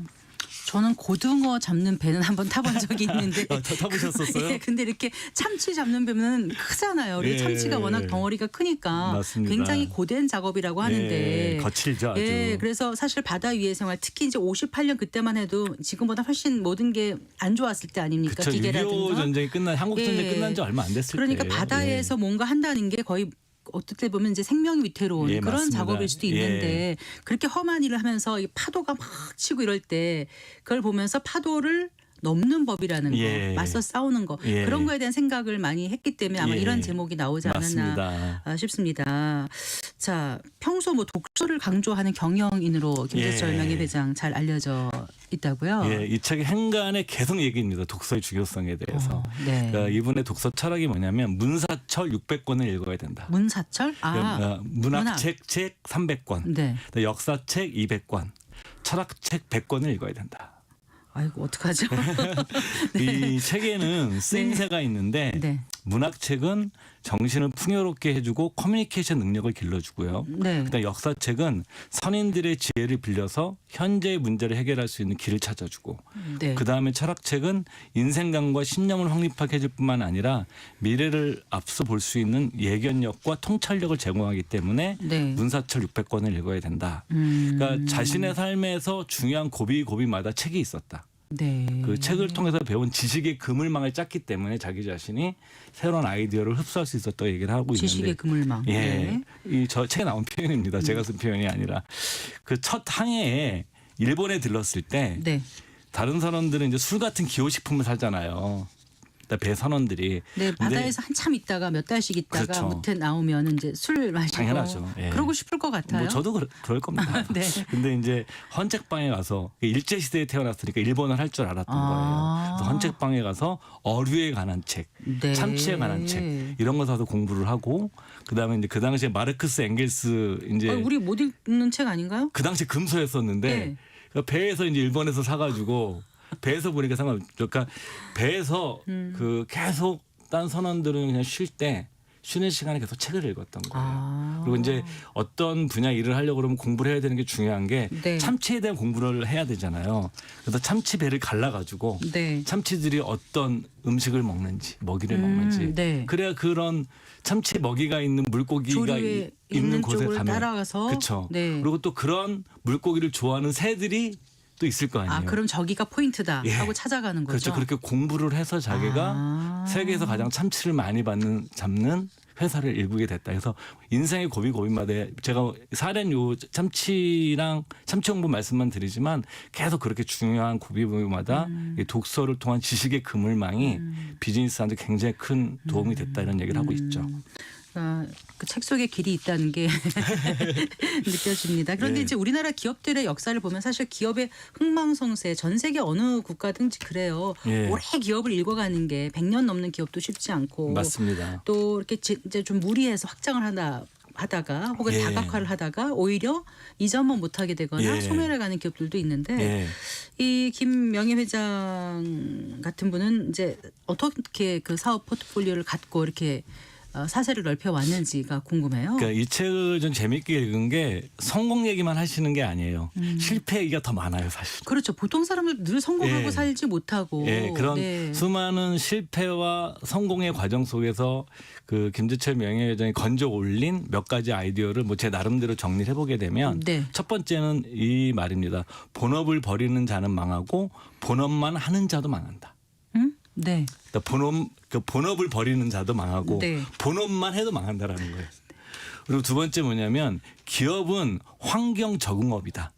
S2: 저는 고등어 잡는 배는 한번 타본 적이 있는데.
S6: 타보셨었어요?
S2: 예, 근데 이렇게 참치 잡는 배는 크잖아요. 우리
S6: 예.
S2: 참치가 워낙 덩어리가 크니까
S6: 맞습니다.
S2: 굉장히 고된 작업이라고 하는데.
S6: 예, 거칠죠, 아주.
S2: 예, 그래서 사실 바다 위의 생활, 특히 이제 58년 그때만 해도 지금보다 훨씬 모든 게 안 좋았을 때 아닙니까?
S6: 그쵸,
S2: 기계라든가.
S6: 6.25 전쟁이
S2: 예.
S6: 한국 전쟁이 끝난 지 얼마 안 됐을
S2: 그러니까
S6: 때예요.
S2: 바다에서 뭔가 한다는 게 거의 어떻게 보면 이제 생명이 위태로운
S6: 예,
S2: 그런
S6: 맞습니다.
S2: 작업일 수도 있는데 그렇게 험한 일을 하면서 이 파도가 막 치고 이럴 때 그걸 보면서 파도를 넘는 법이라는
S6: 예.
S2: 거, 맞서 싸우는 거
S6: 예.
S2: 그런 거에 대한 생각을 많이 했기 때문에 아마
S6: 예.
S2: 이런 제목이 나오지 않았나
S6: 맞습니다.
S2: 싶습니다. 자, 평소 독서를 강조하는 경영인으로 김재철
S6: 예.
S2: 명예회장 잘 알려져 있다고요?
S6: 예, 이 책의 행간에 계속 얘기입니다. 독서의 중요성에 대해서.
S2: 네.
S6: 그러니까 이분의 독서 철학이 뭐냐면 문사철 600권을 읽어야 된다.
S2: 문사철?
S6: 문학책 책 300권,
S2: 네.
S6: 역사책 200권, 철학책 100권을 읽어야 된다.
S2: 아이고 어떡하죠?
S6: 이 책에는 쓰임새가 있는데
S2: 네.
S6: 문학책은 정신을 풍요롭게 해주고 커뮤니케이션 능력을 길러주고요.
S2: 네.
S6: 그다음 역사책은 선인들의 지혜를 빌려서 현재의 문제를 해결할 수 있는 길을 찾아주고
S2: 네.
S6: 그다음에 철학책은 인생관과 신념을 확립하게 해줄 뿐만 아니라 미래를 앞서 볼 수 있는 예견력과 통찰력을 제공하기 때문에
S2: 네.
S6: 문사철 600권을 읽어야 된다. 그러니까 자신의 삶에서 중요한 고비마다 책이 있었다.
S2: 네.
S6: 그 책을 통해서 배운 지식의 그물망을 짰기 때문에 자기 자신이 새로운 아이디어를 흡수할 수 있었다고 얘기를 하고 있는데
S2: 지식의 그물망.
S6: 예,
S2: 네.
S6: 이 저 책에 나온 표현입니다. 제가 쓴 표현이 아니라 그 첫 항해에 일본에 들렀을 때
S2: 네.
S6: 다른 선원들은 이제 술 같은 기호식품을 살잖아요. 배 선원들이.
S2: 네,
S6: 근데
S2: 바다에서 한참 있다가 몇 달씩 있다가
S6: 그렇죠.
S2: 못해 나오면 이제 술 마시고
S6: 당연하죠. 예.
S2: 그러고 싶을 것 같아요.
S6: 뭐 저도 그럴 겁니다.
S2: 네.
S6: 근데 이제 헌책방에 가서 일제 시대에 태어났으니까 일본어를 할 줄 알았던 거예요. 그래서 헌책방에 가서 어류에 관한 책,
S2: 네.
S6: 참치에 관한 책 이런 거 사서 공부를 하고 그다음에 이제 그 당시에 마르크스 엥겔스 이제
S2: 우리 못 읽는 책 아닌가요?
S6: 그 당시 금소였었는데
S2: 네.
S6: 그러니까 배에서 이제 일본에서 사가지고 배에서 보니까 그러니까 배에서 그 계속 딴 선원들은 그냥 쉴 때 쉬는 시간에 계속 책을 읽었던 거예요. 그리고 이제 어떤 분야 일을 하려고 그러면 공부를 해야 되는 게 중요한 게
S2: 네.
S6: 참치에 대한 공부를 해야 되잖아요. 그래서 참치 배를 갈라가지고
S2: 네.
S6: 참치들이 어떤 음식을 먹는지 먹이를 먹는지
S2: 네.
S6: 그래야 그런 참치 먹이가 있는 물고기가
S2: 조류에
S6: 있는
S2: 있는
S6: 곳에
S2: 쪽을
S6: 가면
S2: 따라가서
S6: 그렇죠.
S2: 네.
S6: 그리고 또 그런 물고기를 좋아하는 새들이 또 있을 거 아니에요.
S2: 그럼 저기가 포인트다
S6: 예.
S2: 하고 찾아가는 거죠.
S6: 그렇죠. 그렇게 공부를 해서 자기가 세계에서 가장 참치를 많이 잡는 회사를 일구게 됐다. 그래서 인생의 고비고비마다 제가 사례는 요 참치랑 참치 홍보 말씀만 드리지만 계속 그렇게 중요한 고비고비마다 이 독서를 통한 지식의 그물망이 비즈니스한테 굉장히 큰 도움이 됐다 이런 얘기를 하고 있죠.
S2: 그 책 속에 길이 있다는 게 느껴집니다. 그런데
S6: 네.
S2: 이제 우리나라 기업들의 역사를 보면 사실 기업의 흥망성쇠 전 세계 어느 국가든지 그래요.
S6: 예.
S2: 오래 기업을 읽어가는 게 100년 넘는 기업도 쉽지 않고
S6: 맞습니다.
S2: 또 이렇게 이제 좀 무리해서 확장을 하다가 혹은
S6: 예.
S2: 다각화를 하다가 오히려 이전만 못하게 되거나
S6: 예.
S2: 소멸해 가는 기업들도 있는데
S6: 예.
S2: 이 김명예 회장 같은 분은 이제 어떻게 그 사업 포트폴리오를 갖고 이렇게 사세를 넓혀왔는지가 궁금해요.
S6: 그러니까 이 책을 좀 재밌게 읽은 게 성공 얘기만 하시는 게 아니에요. 실패 얘기가 더 많아요, 사실.
S2: 그렇죠. 보통 사람들 늘 성공하고
S6: 예.
S2: 살지 못하고
S6: 예, 그런
S2: 네.
S6: 수많은 실패와 성공의 과정 속에서 그 김재철 명예회장이 건져 올린 몇 가지 아이디어를 뭐 제 나름대로 정리를 해보게 되면
S2: 네.
S6: 첫 번째는 이 말입니다. 본업을 벌이는 자는 망하고 본업만 하는 자도 망한다.
S2: 네.
S6: 그러니까 본업을 벌이는 자도 망하고
S2: 네.
S6: 본업만 해도 망한다라는 거예요. 그리고 두 번째 뭐냐면 기업은 환경 적응업이다.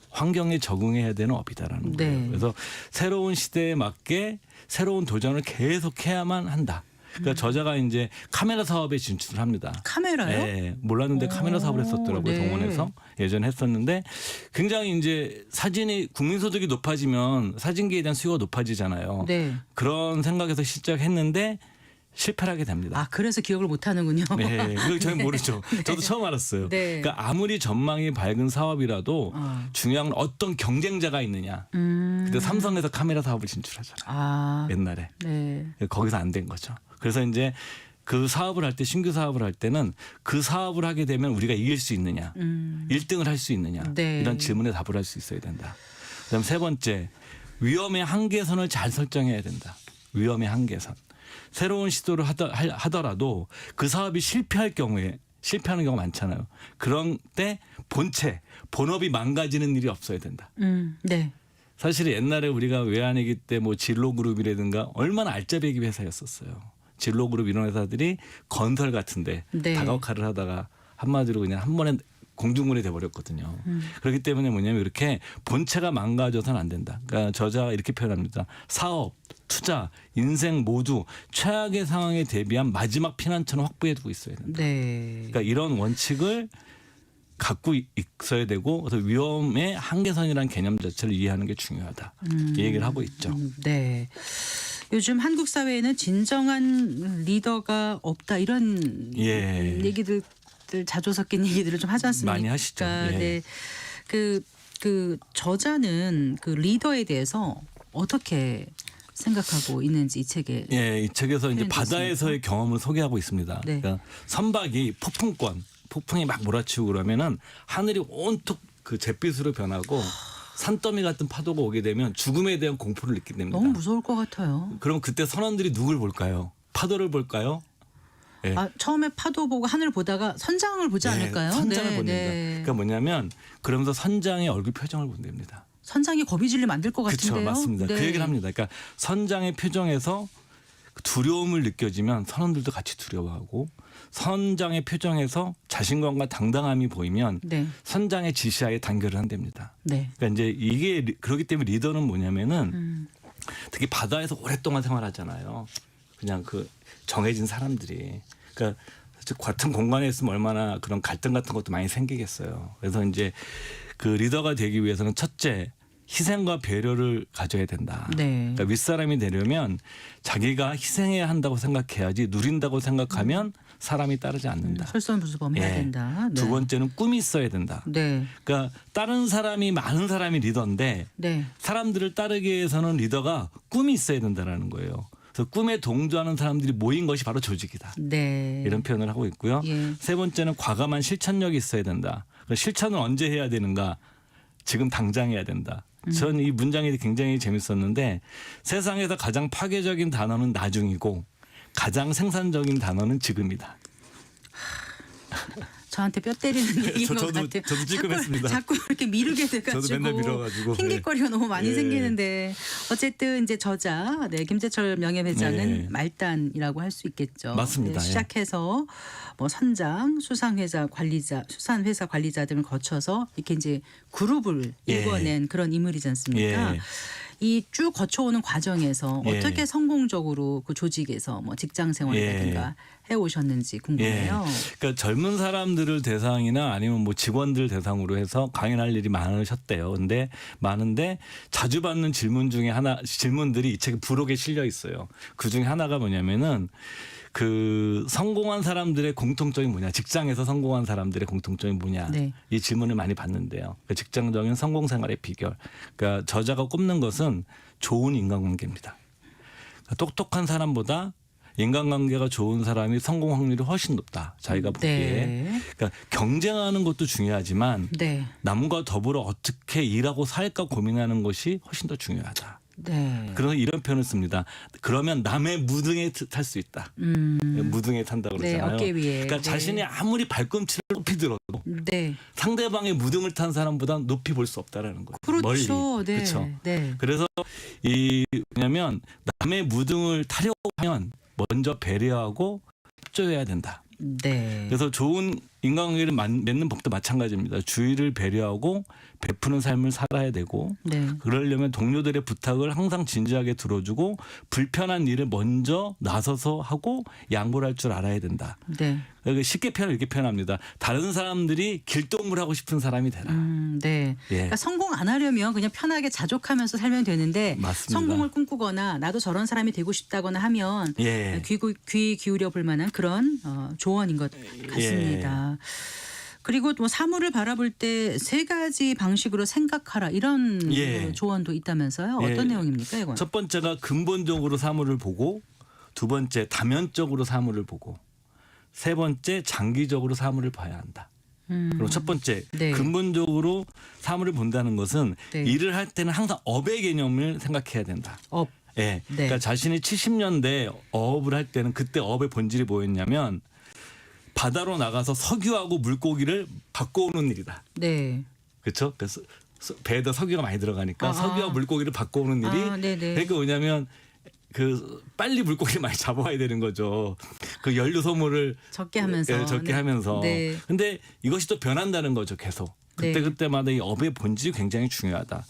S6: 환경에 적응해야 되는 업이다라는
S2: 네.
S6: 거예요. 그래서 새로운 시대에 맞게 새로운 도전을 계속해야만 한다. 그러니까 저자가 이제 카메라 사업에 진출을 합니다.
S2: 카메라요?
S6: 네, 몰랐는데 카메라 사업을 했었더라고요.
S2: 네.
S6: 동원에서 예전에 했었는데 굉장히 이제 사진이 국민소득이 높아지면 사진기에 대한 수요가 높아지잖아요.
S2: 네.
S6: 그런 생각에서 시작했는데 실패를 하게 됩니다.
S2: 그래서 기억을 못 하는군요.
S6: 네, 그거 저는 모르죠. 저도 처음 알았어요.
S2: 네.
S6: 그러니까 아무리 전망이 밝은 사업이라도 중요한 건 어떤 경쟁자가 있느냐. 근데 삼성에서 카메라 사업을 진출하잖아요. 옛날에.
S2: 네.
S6: 거기서 안 된 거죠. 그래서 이제 그 사업을 할 때 신규 사업을 할 때는 그 사업을 하게 되면 우리가 이길 수 있느냐. 1등을 할 수 있느냐.
S2: 네.
S6: 이런 질문에 답을 할 수 있어야 된다. 그다음 세 번째 위험의 한계선을 잘 설정해야 된다. 위험의 한계선. 새로운 시도를 하더라도 그 사업이 실패할 경우에 실패하는 경우가 많잖아요. 그런 때 본업이 망가지는 일이 없어야 된다.
S2: 네.
S6: 사실 옛날에 우리가 외환위기 때 뭐 진로그룹이라든가 얼마나 알짜배기 회사였었어요. 진로그룹 이런 회사들이 건설 같은데
S2: 네.
S6: 다각화를 하다가 한마디로 그냥 한 번에 공중분해 돼버렸거든요. 그렇기 때문에 뭐냐면 이렇게 본체가 망가져서는 안 된다. 그러니까 저자가 이렇게 표현합니다. 사업, 투자, 인생 모두 최악의 상황에 대비한 마지막 피난처는 확보해두고 있어야 된다.
S2: 네.
S6: 그러니까 이런 원칙을 갖고 있어야 되고 그래서 위험의 한계선이라는 개념 자체를 이해하는 게 중요하다. 이 얘기를 하고 있죠.
S2: 네. 요즘 한국 사회에는 진정한 리더가 없다 이런
S6: 예.
S2: 얘기들 자주 섞인 얘기들을 좀 하지 않습니까?
S6: 많이 하시죠. 예.
S2: 네. 그 저자는 그 리더에 대해서 어떻게 생각하고 있는지 이 책에
S6: 예, 이 책에서 이제
S2: 표현되어
S6: 바다에서의 경험을 소개하고 있습니다.
S2: 네.
S6: 그러니까 선박이 폭풍이 막 몰아치고 그러면은 하늘이 온통 그 잿빛으로 변하고 산더미 같은 파도가 오게 되면 죽음에 대한 공포를 느끼게 됩니다.
S2: 너무 무서울 것 같아요.
S6: 그럼 그때 선원들이 누굴 볼까요? 파도를 볼까요? 예.
S2: 처음에 파도 보고 하늘 보다가 선장을 보지 않을까요?
S6: 선장을
S2: 네,
S6: 본답니다.
S2: 네.
S6: 그러니까 뭐냐면 그러면서 선장의 얼굴 표정을 본답니다.
S2: 선장이 겁이 질리면 안 될 것
S6: 그렇죠,
S2: 같은데요.
S6: 맞습니다.
S2: 네.
S6: 그 얘기를 합니다. 그러니까 선장의 표정에서 두려움을 느껴지면 선원들도 같이 두려워하고 선장의 표정에서 자신감과 당당함이 보이면
S2: 네.
S6: 선장의 지시하에 단결을 한답니다.
S2: 네.
S6: 그러니까 이제 이게 그렇기 때문에 리더는 뭐냐면은 특히 바다에서 오랫동안 생활하잖아요. 그냥 그 정해진 사람들이. 그러니까 같은 공간에 있으면 얼마나 그런 갈등 같은 것도 많이 생기겠어요. 그래서 이제 그 리더가 되기 위해서는 첫째 희생과 배려를 가져야 된다.
S2: 네.
S6: 그러니까 윗사람이 되려면 자기가 희생해야 한다고 생각해야지 누린다고 생각하면 사람이 따르지 않는다.
S2: 솔선수범해야
S6: 예.
S2: 된다. 네.
S6: 두 번째는 꿈이 있어야 된다.
S2: 네.
S6: 그러니까 다른 사람이 많은 사람이 리더인데
S2: 네.
S6: 사람들을 따르기 위해서는 리더가 꿈이 있어야 된다라는 거예요. 그래서 꿈에 동조하는 사람들이 모인 것이 바로 조직이다.
S2: 네.
S6: 이런 표현을 하고 있고요.
S2: 예.
S6: 세 번째는 과감한 실천력이 있어야 된다. 실천을 언제 해야 되는가? 지금 당장 해야 된다. 전 이 문장이 굉장히 재밌었는데 세상에서 가장 파괴적인 단어는 나중이고 가장 생산적인 단어는 지금이다.
S2: 저한테 뼈 때리는 얘기인 것 같아요.
S6: 저도 찔끔했습니다.
S2: 자꾸 이렇게 미루게 돼가지고
S6: 저도 맨날 미뤄가지고.
S2: 핑계거리가 너무 많이
S6: 예.
S2: 생기는데 어쨌든 이제 저자 김재철 명예회장은
S6: 예.
S2: 말단이라고 할 수 있겠죠.
S6: 맞습니다.
S2: 네,
S6: 예.
S2: 시작해서 뭐 선장, 수산회사 관리자 등을 거쳐서 이렇게 이제 그룹을
S6: 예.
S2: 일궈낸 그런 인물이지 않습니까?
S6: 예.
S2: 이 쭉 거쳐오는 과정에서
S6: 예.
S2: 어떻게 성공적으로 그 조직에서 뭐 직장 생활이라든가 해오셨는지 궁금해요.
S6: 그러니까 젊은 사람들을 대상이나 아니면 뭐 직원들 대상으로 해서 강연할 일이 많으셨대요. 근데 많은데 자주 받는 질문들이 이 책에 부록에 실려 있어요. 그 중에 하나가 뭐냐면은 그 성공한 사람들의 공통점이 뭐냐, 직장에서 성공한 사람들의 공통점이 뭐냐,
S2: 네.
S6: 이 질문을 많이 받는데요. 그 직장적인 성공 생활의 비결. 그러니까 저자가 꼽는 것은 좋은 인간관계입니다. 그러니까 똑똑한 사람보다 인간관계가 좋은 사람이 성공 확률이 훨씬 높다. 자기가 보기에.
S2: 네.
S6: 그러니까 경쟁하는 것도 중요하지만
S2: 네.
S6: 남과 더불어 어떻게 일하고 살까 고민하는 것이 훨씬 더 중요하다.
S2: 네.
S6: 그래서 이런 표현을 씁니다. 그러면 남의 무등에 탈 수 있다. 무등에 탄다고
S2: 네,
S6: 그러잖아요.
S2: 어깨 위에.
S6: 그러니까
S2: 네.
S6: 자신이 아무리 발꿈치를 높이 들어도
S2: 네.
S6: 상대방의 무등을 탄 사람보다 높이 볼 수 없다라는 거예요.
S2: 그렇죠.
S6: 멀리.
S2: 네.
S6: 그렇죠.
S2: 네.
S6: 그래서 이 뭐냐면 남의 무등을 타려고 하면 먼저 배려하고 협조해야 된다.
S2: 네.
S6: 그래서 좋은 인간관계를 맺는 법도 마찬가지입니다. 주의를 배려하고 베푸는 삶을 살아야 되고
S2: 네.
S6: 그러려면 동료들의 부탁을 항상 진지하게 들어주고 불편한 일을 먼저 나서서 하고 양보를 할 줄 알아야 된다.
S2: 네.
S6: 그러니까 쉽게 표현을 이렇게 표현합니다. 다른 사람들이 길동무를 하고 싶은 사람이 되라.
S2: 네.
S6: 예.
S2: 그러니까 성공 안 하려면 그냥 편하게 자족하면서 살면 되는데
S6: 맞습니다.
S2: 성공을 꿈꾸거나 나도 저런 사람이 되고 싶다거나 하면
S6: 예.
S2: 귀 기울여 볼 만한 그런 조언인 것 같습니다. 그리고 또 사물을 바라볼 때 세 가지 방식으로 생각하라 이런
S6: 예.
S2: 조언도 있다면서요. 어떤
S6: 예.
S2: 내용입니까 이건?
S6: 첫 번째가 근본적으로 사물을 보고 두 번째 다면적으로 사물을 보고 세 번째 장기적으로 사물을 봐야 한다. 그럼 첫 번째
S2: 네.
S6: 근본적으로 사물을 본다는 것은
S2: 네.
S6: 일을 할 때는 항상 업의 개념을 생각해야 된다.
S2: 업.
S6: 예.
S2: 네.
S6: 그러니까 자신이 70년대 어업을 할 때는 그때 어업의 본질이 뭐였냐면 바다로 나가서 석유하고 물고기를 바꿔오는 일이다.
S2: 네.
S6: 그렇죠? 그래서 배에다 석유가 많이 들어가니까
S2: 아.
S6: 석유와 물고기를 바꿔오는 일이
S2: 아, 네네.
S6: 그러니까 뭐냐면 그 빨리 물고기를 많이 잡아와야 되는 거죠. 그 연료 소모를
S2: 적게 하면서.
S6: 적게
S2: 네.
S6: 하면서.
S2: 네.
S6: 근데 이것이 또 변한다는 거죠, 계속.
S2: 네.
S6: 그때마다 이 업의 본질이 굉장히 중요하다.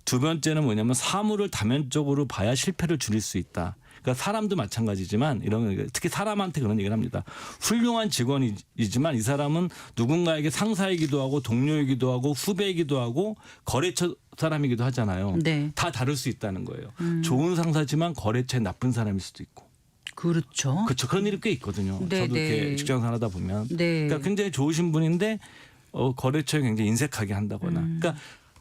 S6: 두 번째는 뭐냐면 사물을 다면적으로 봐야 실패를 줄일 수 있다. 그러니까 사람도 마찬가지지만 이런 특히 사람한테 그런 얘기를 합니다. 훌륭한 직원이지만 이 사람은 누군가에게 상사이기도 하고 동료이기도 하고 후배이기도 하고 거래처 사람이기도 하잖아요.
S2: 네.
S6: 다 다를 수 있다는 거예요. 좋은 상사지만 거래처에 나쁜 사람일 수도 있고.
S2: 그렇죠.
S6: 그렇죠. 그런 일이 꽤 있거든요.
S2: 네,
S6: 저도
S2: 네.
S6: 이렇게 직장 하다 보면.
S2: 네.
S6: 그러니까 굉장히 좋으신 분인데 거래처에 굉장히 인색하게 한다거나. 그러니까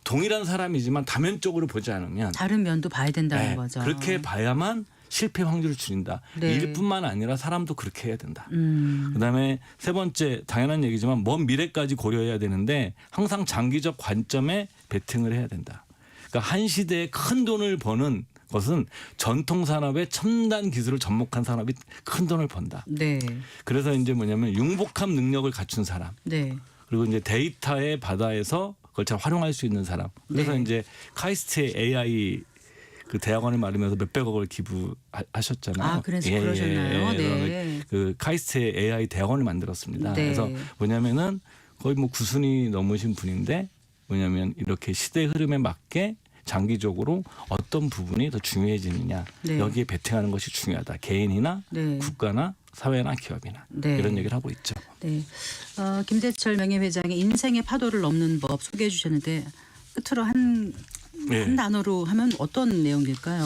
S6: 동일한 사람이지만 다면적으로 보지 않으면
S2: 다른 면도 봐야 된다는
S6: 네,
S2: 거죠.
S6: 그렇게 봐야만 실패 확률을 줄인다.
S2: 네.
S6: 일뿐만 아니라 사람도 그렇게 해야 된다.
S2: 음.
S6: 그다음에 세 번째 당연한 얘기지만 먼 미래까지 고려해야 되는데 항상 장기적 관점에 베팅을 해야 된다. 그러니까 한 시대에 큰 돈을 버는 것은 전통 산업의 첨단 기술을 접목한 산업이 큰 돈을 번다.
S2: 네.
S6: 그래서 이제 뭐냐면 융복합 능력을 갖춘 사람.
S2: 네.
S6: 그리고 이제 데이터의 바다에서 그걸 잘 활용할 수 있는 사람. 그래서
S2: 네.
S6: 이제 카이스트의 AI 그 대학원을 마련해서 몇백억을 기부하셨잖아요.
S2: 아, 그래서 그러셨나요? 네.
S6: 그러면 그 카이스트의 AI 대학원을 만들었습니다.
S2: 네.
S6: 그래서 뭐냐면은 거의 뭐 9순위 넘으신 분인데 뭐냐면 이렇게 시대의 흐름에 맞게 장기적으로 어떤 부분이 더 중요해지느냐
S2: 네.
S6: 여기에 베팅하는 것이 중요하다. 개인이나
S2: 네.
S6: 국가나 사회나 기업이나
S2: 네.
S6: 이런 얘기를 하고 있죠.
S2: 네. 김재철 명예회장의 인생의 파도를 넘는 법 소개해 주셨는데 끝으로 한
S6: 네.
S2: 단어로 하면 어떤 내용일까요?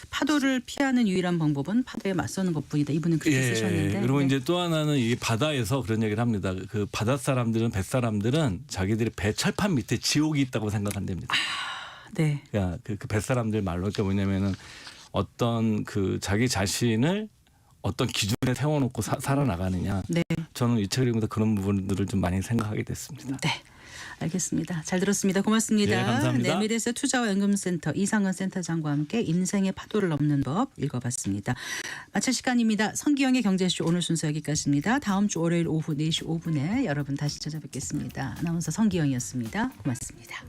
S2: 파도를 피하는 유일한 방법은 파도에 맞서는 것뿐이다. 이분은 그렇게 쓰셨는데.
S6: 그리고
S2: 네.
S6: 이제 또 하나는 이 바다에서 그런 얘기를 합니다. 그 바다 사람들은 뱃사람들은 자기들이 배 철판 밑에 지옥이 있다고 생각한답니다.
S2: 네.
S6: 그러니까 그 뱃사람들 말로 그러니까 뭐냐면은 어떤 그 자기 자신을 어떤 기준에 세워놓고 살아나가느냐.
S2: 네.
S6: 저는 이 책을 읽으면서 그런 부분들을 좀 많이 생각하게 됐습니다.
S2: 네. 알겠습니다. 잘 들었습니다. 고맙습니다.
S6: 네, 감사합니다.
S2: 내미래세 투자와 연금센터 이상은 센터장과 함께 인생의 파도를 넘는 법 읽어봤습니다. 마칠 시간입니다. 성기영의 경제쇼 오늘 순서 여기까지입니다. 다음 주 월요일 오후 4시 5분에 여러분 다시 찾아뵙겠습니다. 아나운서 성기영이었습니다. 고맙습니다.